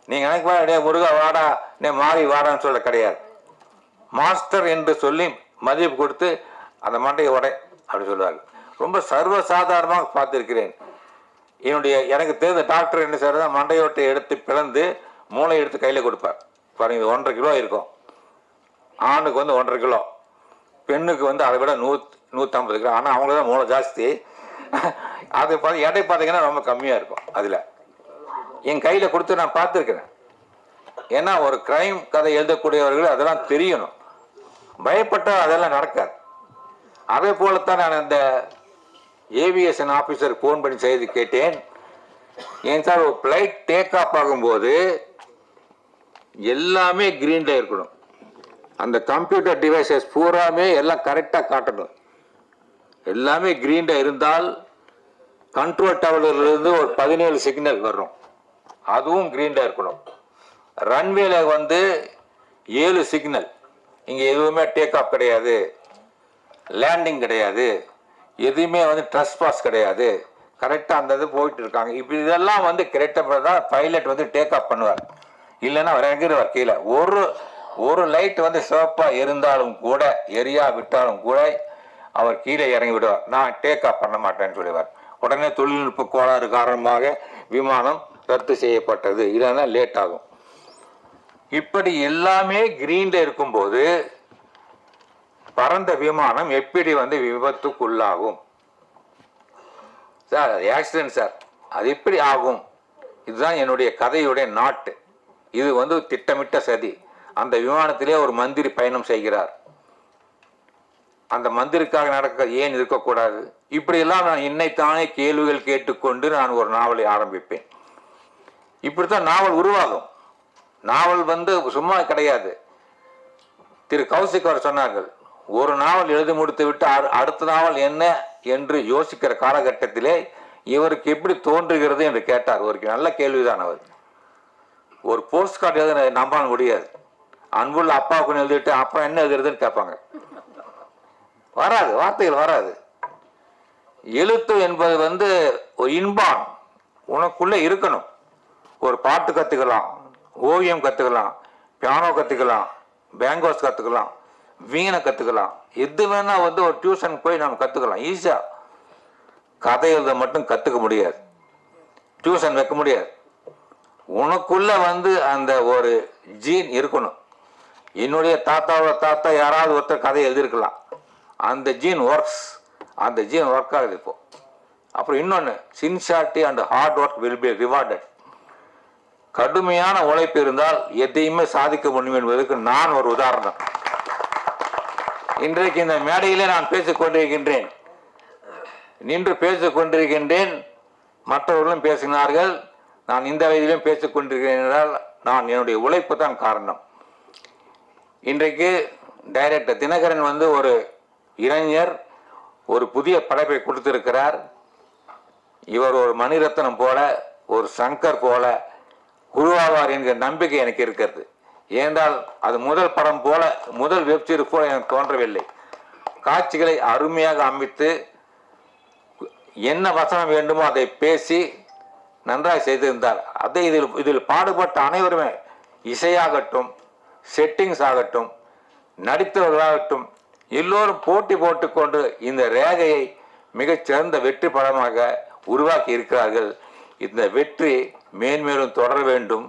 நீங்கள் நினைக்க முருகா வாடா, நீ மாறி வாடான்னு சொல்ல கிடையாது. மாஸ்டர் என்று சொல்லி மதிப்பு கொடுத்து அந்த மண்டையை உடை அப்படி சொல்லுவாங்க. ரொம்ப சர்வசாதாரணமாக பார்த்துருக்கிறேன். எனக்கு தெரிந்த டாக்டர் என்ன செய்யறதா, மண்டையோட்டை எடுத்து பிளந்து மூளை எடுத்து கையில் கொடுப்பார். பாருங்க, 1.5 கிலோ இருக்கும். ஆணுக்கு வந்து 1.5 கிலோ, பெண்ணுக்கு வந்து அதை விட 150 கிலோ. ஆனால் அவங்க தான் மூளை ஜாஸ்தி. அது எடை பார்த்தீங்கன்னா ரொம்ப கம்மியாக இருக்கும். அதில் என் கையில் கொடுத்து நான் பார்த்துருக்கிறேன். ஏன்னா ஒரு கிரைம் கதை எழுதக்கூடியவர்கள் அதெல்லாம் தெரியணும். பயப்பட்டால் அதெல்லாம் நடக்காது. அதே போலத்தான் நான் அந்த ஏவியேஷன் ஆஃபீஸருக்கு ஃபோன் பண்ணி செய்து கேட்டேன். ஏன் சார், ஒரு ஃப்ளைட் டேக் ஆஃப் ஆகும்போது எல்லாமே கிரீனில் இருக்கணும். அந்த கம்ப்யூட்டர் டிவைசஸ் பூராமே எல்லாம் கரெக்டாக காட்டணும். எல்லாமே கிரீனில் இருந்தால் கண்ட்ரோல் டவரிலிருந்து ஒரு 17 சிக்னல் வரும், அதுவும் கிரீனில் இருக்கணும். ரன்வேல வந்து 7 சிக்னல். இங்கே எதுவுமே டேக் ஆஃப் கிடையாது, லேண்டிங் கிடையாது, எதுவுமே வந்து ட்ரெஸ்பாஸ் கிடையாது. கரெக்டாக அந்த இது போயிட்டு இருக்காங்க. இப்போ இதெல்லாம் வந்து கரெக்டாக தான் பைலட் வந்து டேக் ஆஃப் பண்ணுவார். இல்லைன்னா அவர் இறங்கிடுவார் கீழே. ஒரு லைட் வந்து சிவப்பாக இருந்தாலும் கூட, எரியா விட்டாலும் கூட அவர் கீழே இறங்கி விடுவார். நான் டேக் ஆஃப் பண்ண மாட்டேன்னு சொல்லுவார். உடனே தொழில்நுட்ப கோளாறு காரணமாக விமானம் ரத்து செய்யப்பட்டது, இல்லைன்னா லேட் ஆகும். இப்படி எல்லாமே கிரீன்ல இருக்கும்போது பறந்த விமானம் எப்படி வந்து விபத்துக்குள்ளாகும் சார்? ஆக்சிடென்ட் சார், அது எப்படி ஆகும்? இதுதான் என்னுடைய கதையுடைய நாட்டு. இது வந்து திட்டமிட்ட சதி. அந்த விமானத்திலே ஒரு மந்திரி பயணம் செய்கிறார். அந்த மந்திரிக்காக நடக்க ஏன் இருக்கக்கூடாது? இப்படியெல்லாம் நான் என்னைத்தானே கேள்விகள் கேட்டுக்கொண்டு நான் ஒரு நாவலை ஆரம்பிப்பேன். இப்படித்தான் நாவல் உருவாகும். நாவல் வந்து சும்மா கிடையாது. திரு கௌசிக் அவர் சொன்னார்கள், ஒரு நாவல் எழுதி முடித்து விட்டு அடுத்த நாவல் என்ன என்று யோசிக்கிற காலகட்டத்திலே இவருக்கு எப்படி தோன்றுகிறது என்று கேட்டார். ஒரு நல்ல கேள்விதான். அவர் ஒரு போஸ்ட் கார்டு எழுத நம்ப முடியாது. அன்புள்ள அப்பாவுக்கு எழுதிட்டு அப்பா என்ன எழுதுறதுன்னு கேட்பாங்க. வராது, வார்த்தைகள் வராது. எழுத்து என்பது வந்து ஒரு இன்பான் உனக்குள்ளே இருக்கணும். ஒரு பாட்டு கற்றுக்கலாம், ஓவியம் கற்றுக்கலாம், பியானோ கற்றுக்கலாம், பேங்கோஸ் கற்றுக்கலாம், வீணை கற்றுக்கலாம், எது வேணால் வந்து ஒரு டியூஷன் போய் நம்ம கற்றுக்கலாம் ஈஸியாக. கதை எழுத மட்டும் கற்றுக்க முடியாது, டியூஷன் வைக்க முடியாது. உனக்குள்ள வந்து அந்த ஒரு ஜீன் இருக்கணும். என்னுடைய தாத்தாவோட தாத்தா யாராவது ஒருத்தர் கதை எழுதியிருக்கலாம், அந்த ஜீன் ஒர்க்ஸ், அந்த ஜீன் ஒர்க் ஆகுது இப்போ. அப்புறம் இன்னொன்று, sincerity and hard work will be rewarded. கடுமையான உழைப்பு இருந்தால் எதையுமே சாதிக்க முடியும் என்பதற்கு நான் ஒரு உதாரணம். இன்றைக்கு இந்த மேடையிலே நான் பேசிக் கொண்டிருக்கின்றேன், நின்று பேசிக் கொண்டிருக்கின்றேன், மற்றவர்களும் பேசினார்கள், நான் இந்த வயதிலும் பேசிக் கொண்டிருக்கிறேன் என்றால் நான் என்னுடைய உழைப்பு தான் காரணம். இன்றைக்கு டைரக்டர் தினகரன் வந்து ஒரு இளைஞர், ஒரு புதிய படைப்பை கொடுத்திருக்கிறார். இவர் ஒரு மணிரத்னம் போல, ஒரு சங்கர் போல உருவாவார் என்கிற நம்பிக்கை எனக்கு இருக்கிறது. ஏனென்றால் அது முதல் படம் போல, முதல் வெப்சீரிஸ் போல எனக்கு தோன்றவில்லை. காட்சிகளை அருமையாக அமைத்து என்ன வசனம் வேண்டுமோ அதை பேசி நன்றாக செய்திருந்தார். அதை இதில் பாடுபட்ட அனைவருமே, இசையாகட்டும், செட்டிங்ஸ் ஆகட்டும், நடித்தவர்களாகட்டும், எல்லோரும் போட்டி போட்டுக்கொண்டு இந்த ரேகையை மிகச்சிறந்த வெற்றி படமாக உருவாக்கி இருக்கிறார்கள். இந்த வெற்றி மேன்மேலும் தொடர வேண்டும்,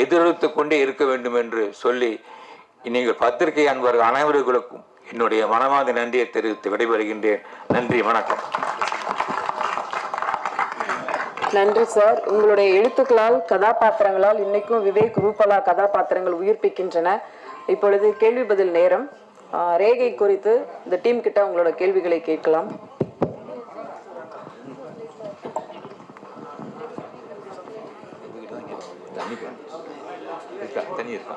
எதிரொலித்து கொண்டே இருக்க வேண்டும் என்று சொல்லி நீங்கள் பத்திரிகை அன்பர்கள் அனைவர்களுக்கும் என்னுடைய மனமார்ந்த நன்றியை தெரிவித்து விடைபெறுகின்றேன். நன்றி, வணக்கம். நன்றி சார். உங்களுடைய எழுத்துக்களால், கதாபாத்திரங்களால் இன்னைக்கும் விவேக், ரூபலா கதாபாத்திரங்கள் உயிர்ப்பிக்கின்றன. இப்பொழுது கேள்வி பதில் நேரம். ரேகை குறித்து இந்த டீம் கிட்ட உங்களோட கேள்விகளை கேட்கலாம். தண்ணி இருக்கா?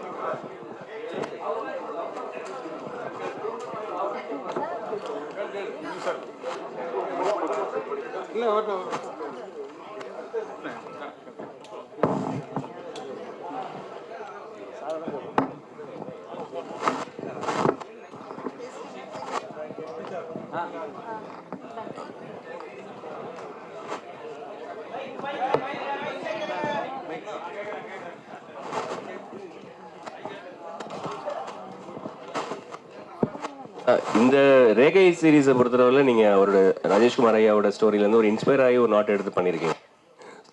இந்த ரேகை சீரீஸை பொறுத்தளவில் நீங்கள் அவரோட ராஜேஷ்குமார் ஐயாவோட ஸ்டோரியிலேருந்து ஒரு இன்ஸ்பயர் ஆகி ஒரு நாட்டை எடுத்து பண்ணியிருக்கீங்க.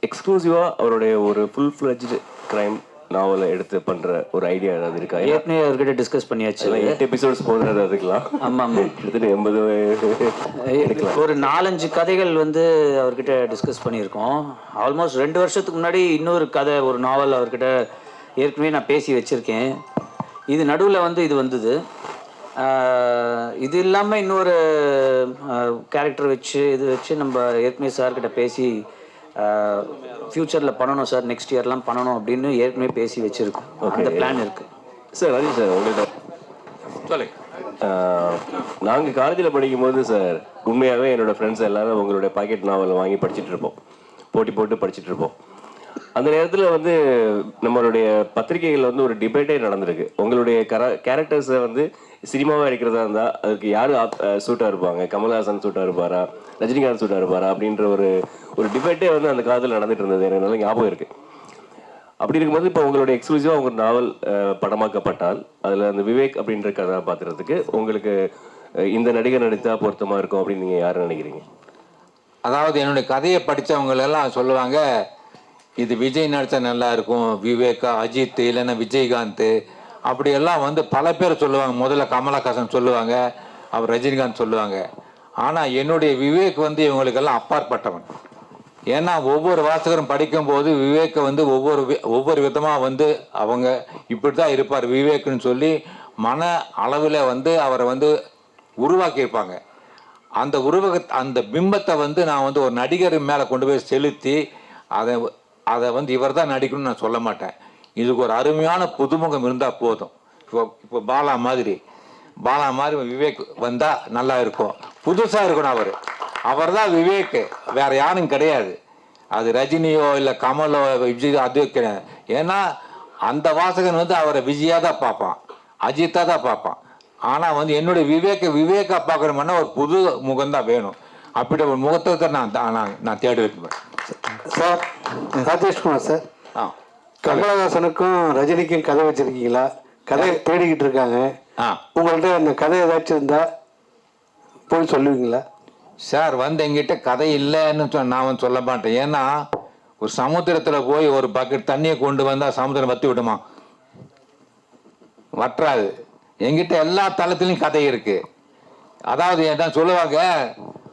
எக்ஸ்க்ளூசிவாக அவருடைய ஒரு ஃபுல் ஃப்ளெஜ்டு கிரைம் நாவலை எடுத்து பண்ணுற ஒரு ஐடியா ஏதாவது இருக்கா? ஏற்கனவே அவர்கிட்ட டிஸ்கஸ் பண்ணியாச்சு. 8 எபிசோட்ஸ் போடுறது அதுக்கெல்லாம். ஆமாம் ஆமாம், கிட்டத்தட்ட 80 எடுக்கலாம். ஒரு 4-5 கதைகள் வந்து அவர்கிட்ட டிஸ்கஸ் பண்ணியிருக்கோம். ஆல்மோஸ்ட் 2 வருஷத்துக்கு முன்னாடி இன்னொரு கதை, ஒரு நாவல் அவர்கிட்ட ஏற்கனவே நான் பேசி வச்சுருக்கேன். இது நடுவில் வந்து இது வந்தது. இது இல்லாமல் இன்னொரு கேரக்டர் வச்சு இது வச்சு நம்ம ஏற்கனவே சார்கிட்ட பேசி ஃப்யூச்சரில் பண்ணணும் சார், நெக்ஸ்ட் இயர்லாம் பண்ணணும் அப்படின்னு ஏற்கனவே பேசி வச்சுருக்கோம். அந்த பிளான் இருக்குது சார். ராஜி சார், உங்கள்கிட்ட சொல்லுங்க. நாங்கள் காலேஜில் படிக்கும்போது சார், உண்மையாகவே என்னோடய ஃப்ரெண்ட்ஸ் எல்லாரும் உங்களுடைய பாக்கெட் நாவல் வாங்கி படிச்சுட்டு இருப்போம், போட்டி போட்டு படிச்சுட்டு இருப்போம். அந்த நேரத்தில் வந்து நம்மளுடைய பத்திரிகைகள் வந்து ஒரு டிபேட்டே நடந்திருக்கு. உங்களுடைய கேரக்டர்ஸை வந்து சினிமாவாக எடுக்கிறதா இருந்தால் அதுக்கு யார் சூட்டாக இருப்பாங்க, கமல்ஹாசன் சூட்டாக இருப்பாரா, ரஜினிகாந்த் சூட்டாக இருப்பாரா அப்படின்ற ஒரு டிபேட்டே வந்து அந்த காலத்தில் நடந்துட்டு இருந்தது. எனக்கு நல்லா ஞாபகம் இருக்குது. அப்படி இருக்கும்போது இப்போ உங்களுடைய எக்ஸ்க்ளூசிவாக உங்கள் நாவல் படமாக்கப்பட்டால் அதில் அந்த விவேக் அப்படின்ற கதாபாத்திரத்துக்கு உங்களுக்கு இந்த நடிகர் நடித்தா பொருத்தமாக இருக்கும் அப்படின்னு நீங்கள் யாரை நினைக்கிறீங்க? அதாவது என்னுடைய கதையை படித்தவங்களெல்லாம் சொல்லுவாங்க, இது விஜய் நடித்தா நல்லா இருக்கும், விவேகா, அஜித், இல்லைன்னா விஜயகாந்த், அப்படியெல்லாம் வந்து பல பேர் சொல்லுவாங்க. முதல்ல கமலஹாசன் சொல்லுவாங்க, அவர் ரஜினிகாந்த் சொல்லுவாங்க. ஆனால் என்னுடைய விவேக் வந்து இவங்களுக்கெல்லாம் அப்பாற்பட்டவன். ஏன்னா ஒவ்வொரு வாசகரும் படிக்கும்போது விவேக்கை வந்து ஒவ்வொரு விதமாக வந்து அவங்க இப்படி தான் இருப்பார் விவேக்குன்னு சொல்லி மன அளவில் வந்து அவரை வந்து உருவாக்கியிருப்பாங்க. அந்த பிம்பத்தை வந்து நான் வந்து ஒரு நடிகர் மேலே கொண்டு போய் செலுத்தி அதை வந்து இவர் தான் நடிக்கணும்னு நான் சொல்ல மாட்டேன். இதுக்கு ஒரு அருமையான புதுமுகம் இருந்தால் போதும். இப்போ பாலா மாதிரி விவேக் வந்தால் நல்லா இருக்கும், புதுசாக இருக்கணும். அவர் தான் விவேக், வேற யாரும் கிடையாது. அது ரஜினியோ இல்லை கமலோ விஜய் அது கிடையாது. ஏன்னா அந்த வாசகன் வந்து அவரை விஜயா தான் பார்ப்பான், அஜித்தா தான் பார்ப்பான். ஆனால் வந்து என்னுடைய விவேகா பார்க்குறோம்னா ஒரு புது முகம்தான் வேணும். அப்படி ஒரு முகத்தை நான் தேடி வைப்பேன். சார், ராஜேஷ்குமார் சார், கமலஹாசனுக்கும் ரஜினிக்கும் கதை வச்சிருக்கீங்களா? கதை தேடிக்கிட்டு இருக்காங்க. உங்கள்கிட்ட அந்த கதை ஏதாச்சும் இருந்தா போய் சொல்லுவீங்களா? சார் வந்து எங்கிட்ட கதை இல்லைன்னு நான் சொல்ல மாட்டேன். ஏன்னா ஒரு சமுத்திரத்தில் போய் ஒரு பக்கெட் தண்ணியை கொண்டு வந்தால் சமுத்திரம் வற்றி விடுமா? வற்றாது. எங்கிட்ட எல்லா தளத்திலையும் கதை இருக்கு. அதாவது என்ன சொல்லுவாங்க,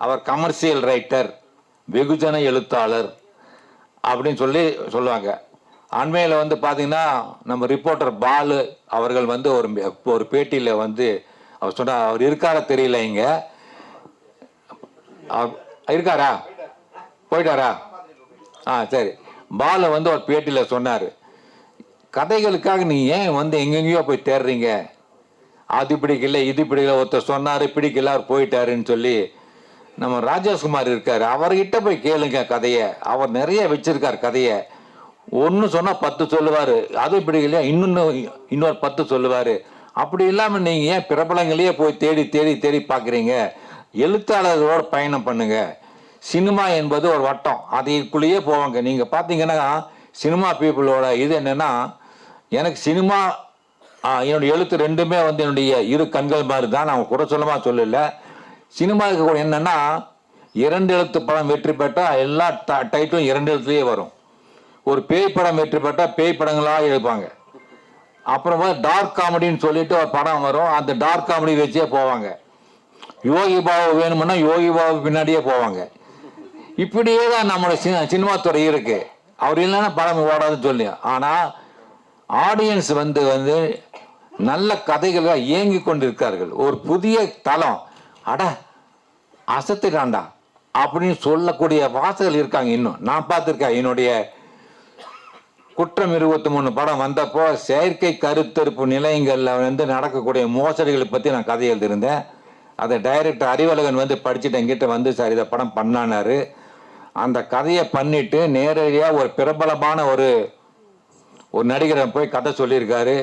அவர் கமர்ஷியல் ரைட்டர், வெகுஜன எழுத்தாளர் அப்படின்னு சொல்லுவாங்க. அண்மையில் வந்து பார்த்தீங்கன்னா நம்ம ரிப்போர்ட்டர் பாலு அவர்கள் வந்து ஒரு பேட்டியில் வந்து அவர் சொன்னார், அவர் இருக்காரா தெரியல, இங்கே இருக்காரா, போயிட்டாரா? சரி. பாலு வந்து ஒரு பேட்டியில் சொன்னார், கதைகளுக்காக நீ ஏன் வந்து எங்கெங்கேயோ போய் தேடுறீங்க, அது பிடிக்கல இது பிடிக்கல, ஒருத்தர் சொன்னார் பிடிக்கல அவர் போயிட்டாருன்னு சொல்லி. நம்ம ராஜேஷ்குமார் இருக்கார், அவர்கிட்ட போய் கேளுங்க கதையை. அவர் நிறைய வச்சிருக்கார் கதையை. ஒன்று சொன்னால் 10 சொல்லுவார், அது பிடிக்கலையா இன்னொரு 10 சொல்லுவார். அப்படி இல்லாமல் நீங்கள் ஏன் பிரபலங்களையே போய் தேடி தேடி தேடி பார்க்குறீங்க? எழுத்தாளர்களோட பயணம் பண்ணுங்க. சினிமா என்பது ஒரு வட்டம், அதுக்குள்ளேயே போவாங்க. நீங்கள் பார்த்தீங்கன்னா சினிமா பீப்புளோட இது என்னென்னா, எனக்கு சினிமா என்னுடைய எழுத்து ரெண்டுமே வந்து என்னுடைய இரு கண்கள் மாதிரி தான். நான் குறை சொல்லமாக சொல்லலை. சினிமாவுக்கு என்னென்னா 2 எழுத்து படம் வெற்றி பெற்றால் எல்லா டைட்டிலும் 2 எழுத்துலேயே வரும். ஒரு பேய் படம் வெற்றி பெற்றால் பேய் படங்களாக எழுப்பாங்க. அப்புறமா டார்க் காமெடின்னு சொல்லிட்டு ஒரு படம் வரும், அந்த டார்க் காமெடி வச்சே போவாங்க. யோகி பாபு வேணுமுன்னா யோகி பாபு பின்னாடியே போவாங்க. இப்படியே தான் நம்மளோட சினிமா துறை இருக்கு. அவர் இல்லைன்னா படம் ஓடாதுன்னு சொல்லி. ஆனால் ஆடியன்ஸ் வந்து நல்ல கதைகளாக இயங்கி கொண்டிருக்கார்கள். ஒரு புதிய தளம், அட அசத்துக்காண்டா அப்படின்னு சொல்லக்கூடிய வாசகர்கள் இருக்காங்க. இன்னும் நான் பார்த்துருக்கேன். என்னுடைய குற்றம் 23 படம் வந்தப்போ செயற்கை கருத்தரிப்பு நிலையங்களில் வந்து நடக்கக்கூடிய மோசடிகளை பற்றி நான் கதை எழுதியிருந்தேன். அதை டைரக்டர் அறிவழகன் வந்து படிச்சுட்டு என்கிட்ட வந்து சார் இதை படம் பண்ணானாரு. அந்த கதையை பண்ணிட்டு நேரடியாக ஒரு பிரபலமான ஒரு நடிகரை போய் கதை சொல்லியிருக்காரு.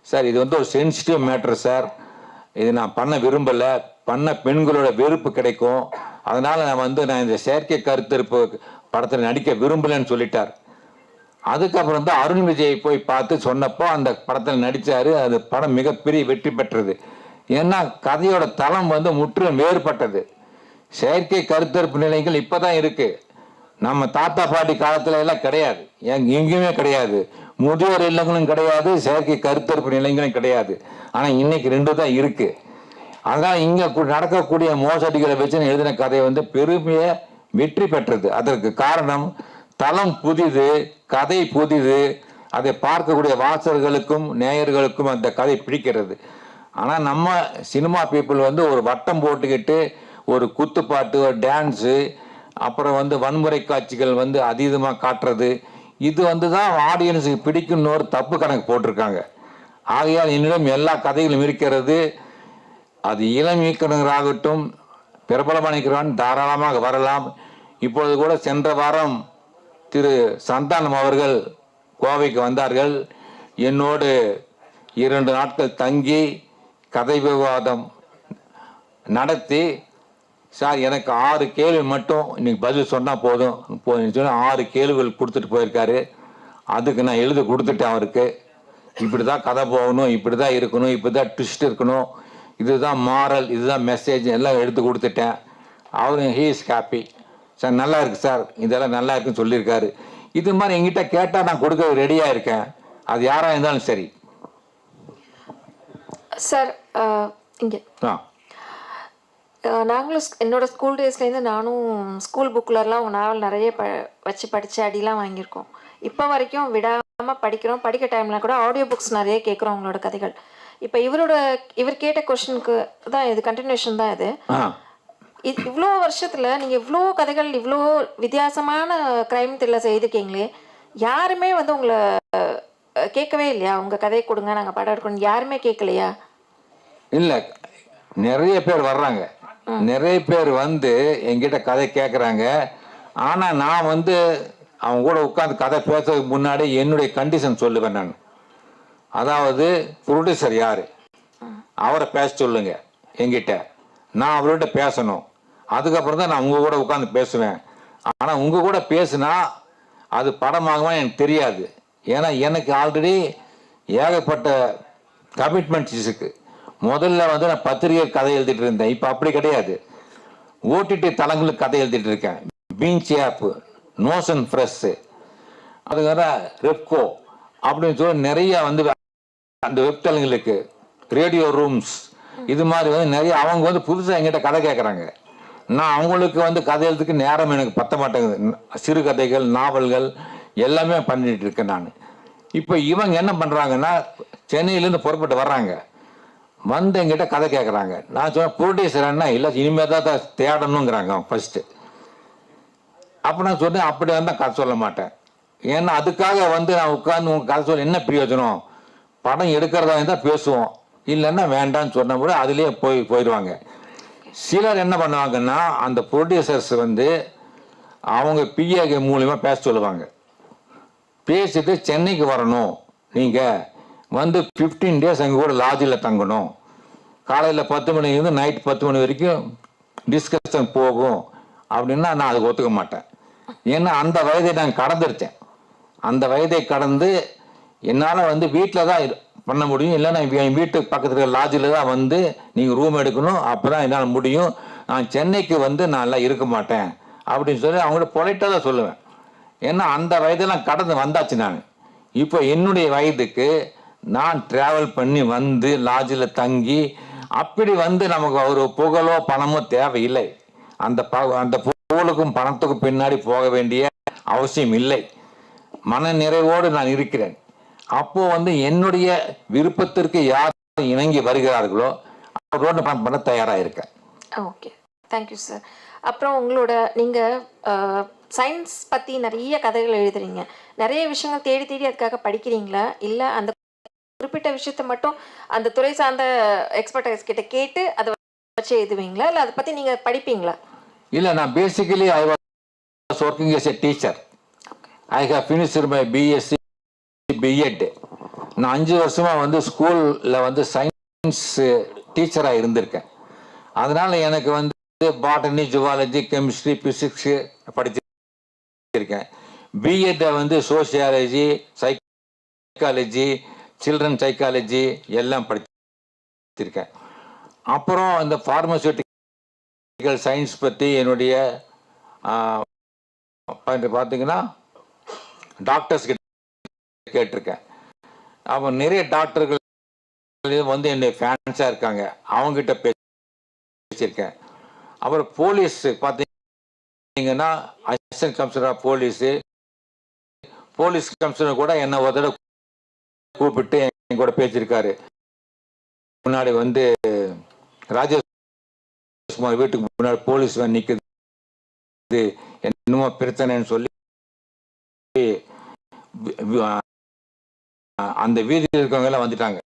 சார் இது வந்து ஒரு சென்சிட்டிவ் மேட்ரு சார், இது நான் பண்ண விரும்பலை, பண்ண பெண்களோட வெறுப்பு கிடைக்கும், அதனால் நான் இந்த செயற்கை கருத்தரிப்பு படத்தில் நடிக்க விரும்பலைன்னு சொல்லிட்டார். அதுக்கப்புறம் தான் அருண் விஜய் போய் பார்த்து சொன்னப்போ அந்த படத்தில் நடித்தார். அது படம் மிகப்பெரிய வெற்றி பெற்றது. ஏன்னா கதையோட தளம் வந்து முற்றிலும் வேறுபட்டது. செயற்கை கருத்தரிப்பு நிலையங்கள் இப்போ தான் இருக்குது. நம்ம தாத்தா பாட்டி காலத்துல எல்லாம் கிடையாது, எங்கேயுமே கிடையாது. முதியோர் இல்லங்களும் கிடையாது, செயற்கை கருத்தரிப்பு நிலையங்களும் கிடையாது. ஆனால் இன்னைக்கு 2 தான் இருக்கு. அதனால் இங்கே நடக்கக்கூடிய மோசடிகளை வச்சு எழுதின கதை வந்து பெருமையை வெற்றி பெற்றது. அதற்கு காரணம் தளம் புதிது, கதை புதிது, அதை பார்க்கக்கூடிய வாசகர்களுக்கும் நேயர்களுக்கும் அந்த கதை பிடிக்கிறது. ஆனால் நம்ம சினிமா பீப்புள் வந்து ஒரு வட்டம் போட்டுக்கிட்டு ஒரு குத்துப்பாட்டு, ஒரு டான்ஸு, அப்புறம் வந்து வன்முறை காட்சிகள் வந்து அதீதமாக காட்டுறது, இது வந்து தான் ஆடியன்ஸுக்கு பிடிக்கும்னு ஒரு தப்பு கணக்கு போட்டிருக்காங்க. ஆகையால் என்னிடம் எல்லா கதைகளும் இருக்கிறது. அது இளம் இயக்குநராகட்டும் பிரபலமானிக்கிறவன் தாராளமாக வரலாம். இப்பொழுது கூட சென்ற வாரம் திரு சந்தானம் அவர்கள் கோவைக்கு வந்தார்கள். என்னோடு 2 நாட்கள் தங்கி கதை விவாதம் நடத்தி, சார் எனக்கு 6 கேள்வி மட்டும் இன்னைக்கு பதில் சொன்னால் போதும் சொல்லி 6 கேள்விகள் கொடுத்துட்டு போயிருக்காரு. அதுக்கு நான் எழுதி கொடுத்துட்டேன் அவருக்கு. இப்படி தான் கதை போகணும், இப்படி தான் இருக்கணும், இப்படி தான் ட்விஸ்ட் இருக்கணும், இதுதான் மாரல், இதுதான் மெசேஜ் எல்லாம் எடுத்து கொடுத்துட்டேன். அவரும் ஹீ இஸ் ஹாப்பி. சார் நல்லா இருக்கு சார், இதெல்லாம் நல்லா இருக்குன்னு சொல்லியிருக்காரு. இது மாதிரி எங்கிட்ட கேட்டால் நான் கொடுக்க ரெடியாக இருக்கேன், அது யாராக இருந்தாலும் சரி. சார் இங்கே நாங்களும் என்னோட ஸ்கூல் டேஸ்லேருந்து நானும் ஸ்கூல் புக்கிலலாம் உங்கள் நாவல் நிறைய வச்சு படித்து அடிலாம் வாங்கியிருக்கோம். இப்போ வரைக்கும் விடாமல் படிக்கிறோம். படிக்க டைமில் கூட ஆடியோ புக்ஸ் நிறைய கேட்குறோம் உங்களோட கதைகள். இப்போ இவர் கேட்ட கொஷனுக்கு தான் இது கண்டினியூஷன் தான். இது இவ்வளோ வருஷத்தில் நீங்கள் இவ்வளோ கதைகள், இவ்வளோ வித்தியாசமான க்ரைம் த்ரில்லர்ஸ் எழுதிருக்கீங்களே, யாருமே வந்து உங்களை கேட்கவே இல்லையா? உங்கள் கதையை கொடுங்க, நாங்கள் படம் எடுக்கணும், யாருமே கேட்கலையா? இல்லை, நிறைய பேர் வர்றாங்க, நிறைய பேர் வந்து என்கிட்ட கதை கேட்குறாங்க. ஆனால் நான் வந்து அவங்க கூட உட்காந்து கதை பேசுறதுக்கு முன்னாடி என்னுடைய கண்டிஷன் சொல்லுவேன் நான். அதாவது ப்ரொடியூசர் யார், அவரை பேச சொல்லுங்க என்கிட்ட, நான் அவர்கிட்ட பேசணும். அதுக்கப்புறம் தான் நான் உங்கள் கூட உட்காந்து பேசுவேன். ஆனால் உங்கள் கூட பேசுனா அது படமாகுமா எனக்கு தெரியாது. ஏன்னா எனக்கு ஆல்ரெடி ஏகப்பட்ட கமிட்மெண்ட்ஸ் இருக்கு. முதல்ல வந்து நான் பத்திரிகை கதை எழுதிட்டு இருந்தேன். இப்போ அப்படி கிடையாது. ஓடிடி தளங்களுக்கு கதை எழுதிட்டு இருக்கேன். பீன்ச் ஆப், நோஷன் ஃப்ரெஷ், அதுக்காக ரெப்கோ அப்படின்னு சொல்லி நிறைய வந்து அந்த வெப் தளங்களுக்கு, ரேடியோ ரூம்ஸ், இது மாதிரி வந்து நிறைய அவங்க வந்து புதுசாக எங்கிட்ட கதை கேட்குறாங்க. நான் அவங்களுக்கு வந்து கதை எழுதுக்கு நேரம் எனக்கு பத்த மாட்டேங்குது. சிறுகதைகள், நாவல்கள் எல்லாமே பண்ணிட்டு இருக்கேன் நான். இப்போ இவங்க என்ன பண்ணுறாங்கன்னா, சென்னையிலேருந்து புறப்பட்டு வர்றாங்க, வந்து எங்கிட்ட கதை கேட்குறாங்க. நான் சொன்னேன் ப்ரொடியூசர் என்ன இல்லை, இனிமேல் தான் தேடணுங்கிறாங்க ஃபர்ஸ்ட்டு. அப்போ நான் சொன்னேன் அப்படி வந்தால் கதை சொல்ல மாட்டேன். ஏன்னா அதுக்காக வந்து நான் உட்காந்து உங்கள் கதை சொல்ல என்ன பிரயோஜனம்? படம் எடுக்கிறதா இருந்தால் பேசுவோம், இல்லைன்னா வேண்டான்னு சொன்ன கூட அதுலேயே போயிடுவாங்க. சிலர் என்ன பண்ணுவாங்கன்னா, அந்த ப்ரொடியூசர்ஸ் வந்து அவங்க பிஏ மூலிமா பேச சொல்லுவாங்க. பேசிட்டு சென்னைக்கு வரணும், நீங்கள் வந்து 15 days அங்கே கூட லாட்ஜில் தங்கணும், காலையில் 10 மணிலேருந்து நைட் 10 மணி வரைக்கும் டிஸ்கஷன் போகும் அப்படின்னா நான் அதுக்கு ஒத்துக்க மாட்டேன். ஏன்னா அந்த வயதை நான் கடந்துருச்சேன். அந்த வயதை கடந்து என்னால் வந்து வீட்டில் தான் பண்ண முடியும், இல்லைன்னா என் வீட்டுக்கு பக்கத்தில் இருக்கிற லாட்ஜில் தான் வந்து நீங்கள் ரூம் எடுக்கணும், அப்போ தான் என்னால் முடியும். நான் சென்னைக்கு வந்து நான் எல்லாம் இருக்க மாட்டேன் அப்படின்னு சொல்லி அவங்கள்ட்ட பொலைட்டாக தான் சொல்லுவேன். ஏன்னா அந்த வயதெல்லாம் கடந்து வந்தாச்சு நான். இப்போ என்னுடைய வயதுக்கு நான் ட்ராவல் பண்ணி வந்து லாட்ஜில் தங்கி அப்படி வந்து நமக்கு ஒரு புகழோ பணமோ தேவையில்லை. அந்த புகழுக்கும் பணத்துக்கும் பின்னாடி போக வேண்டிய அவசியம் இல்லை. மன நிறைவோடு நான் இருக்கிறேன். அப்போ வந்து என்னுடைய விருப்பத்திற்கு யார் இணங்கி வருகிறார்களோ அவரோட நான் பண்ண தயாராக இருக்கேன். Okay, thank you sir. அப்புறம் உங்களோட நீங்கள் சயின்ஸ் பற்றி நிறைய கதைகள் எழுதுறீங்க, நிறைய விஷயங்கள் தேடி தேடி அதுக்காக படிக்கிறீங்களா, இல்லை அந்த குறிப்பிட்ட விஷயத்த மட்டும் அந்த துறை சார்ந்த எக்ஸ்பர்டைஸ் கிட்ட கேட்டு அதை வச்சு எழுதுவீங்களா, இல்லை அதை பற்றி நீங்கள் படிப்பீங்களா? இல்லை, நான் basically I was working as a teacher. I have finished my BSc BEd. நான் 5 வருஷமாக வந்து ஸ்கூலில் வந்து சயின்ஸ் டீச்சராக இருந்திருக்கேன். அதனால் எனக்கு வந்து பாட்டனி, ஜுவாலஜி, கெமிஸ்ட்ரி, பிசிக்ஸு படிச்சிருக்கேன். பிஎட்டை வந்து சோசியாலஜி, சைக்காலஜி, சில்ட்ரன் சைக்காலஜி எல்லாம் படிச்சிருக்கேன். அப்புறம் இந்த ஃபார்மசூட்டிக்கல் சயின்ஸ் பற்றி என்னுடைய பார்த்தீங்கன்னா டாக்டர்ஸ் கிட்ட கேட்டிருக்கேன். அப்போ நிறைய டாக்டர்கள் வந்து என்னுடைய ஃபேன்ஸாக இருக்காங்க, அவங்ககிட்ட பேசியிருக்கேன். அப்புறம் போலீஸ் பார்த்தீங்கன்னா assistant commissioner of police commissioner கூட என்னை ஒரு தடவை கூப்பிட்டு என் கூட பேசியிருக்காரு. முன்னாடி வந்து ராஜேஷ்குமார் வீட்டுக்கு முன்னாடி போலீஸ் வேன் நிற்குது, என்னமோ பிரச்சனைன்னு சொல்லி அந்த வீதியில் இருக்கவங்க எல்லாம் வந்துட்டாங்க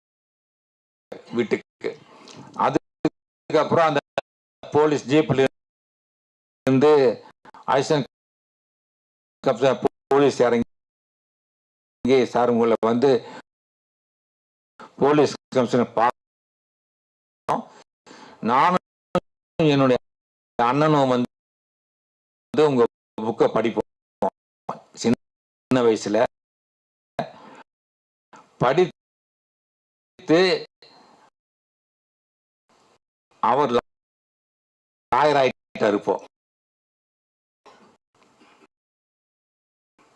வீட்டுக்கு. அதுக்கப்புறம் அந்த போலீஸ் ஜீப்ல இருந்து அசிஸ்டன்ட் கமிஷனர் போலீஸ் இறங்கி, சார் உங்களை வந்து போலீஸ் கமிஷனர் பார்த்தோம், நானும் என்னுடைய அண்ணனும் வந்து உங்க புக்கை படிப்போம், சின்ன வயசுல படித்து அவர் லாயர் ஆயிட்டார். இப்போ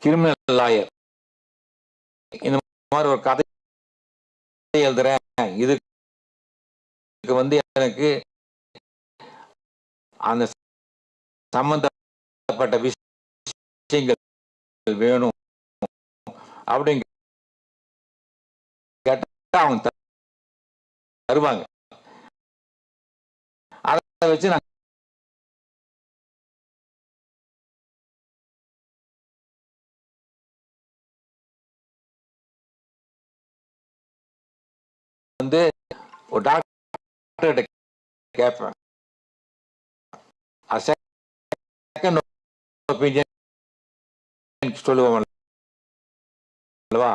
கிரிமினல் லாயர். இந்த மாதிரி ஒரு கதை எழுதுறேன், இதுக்கு வந்து எனக்கு அந்த சம்பந்தப்பட்ட விஷயங்கள் வேணும் அப்படிங்க கேட்டா அவங்க தருவாங்க. அதை வச்சு நான் வந்து ஒரு டாக்டர் கேட்பேன், செகண்ட் ஒப்பீனியன் சொல்லுவோம் அல்லவா.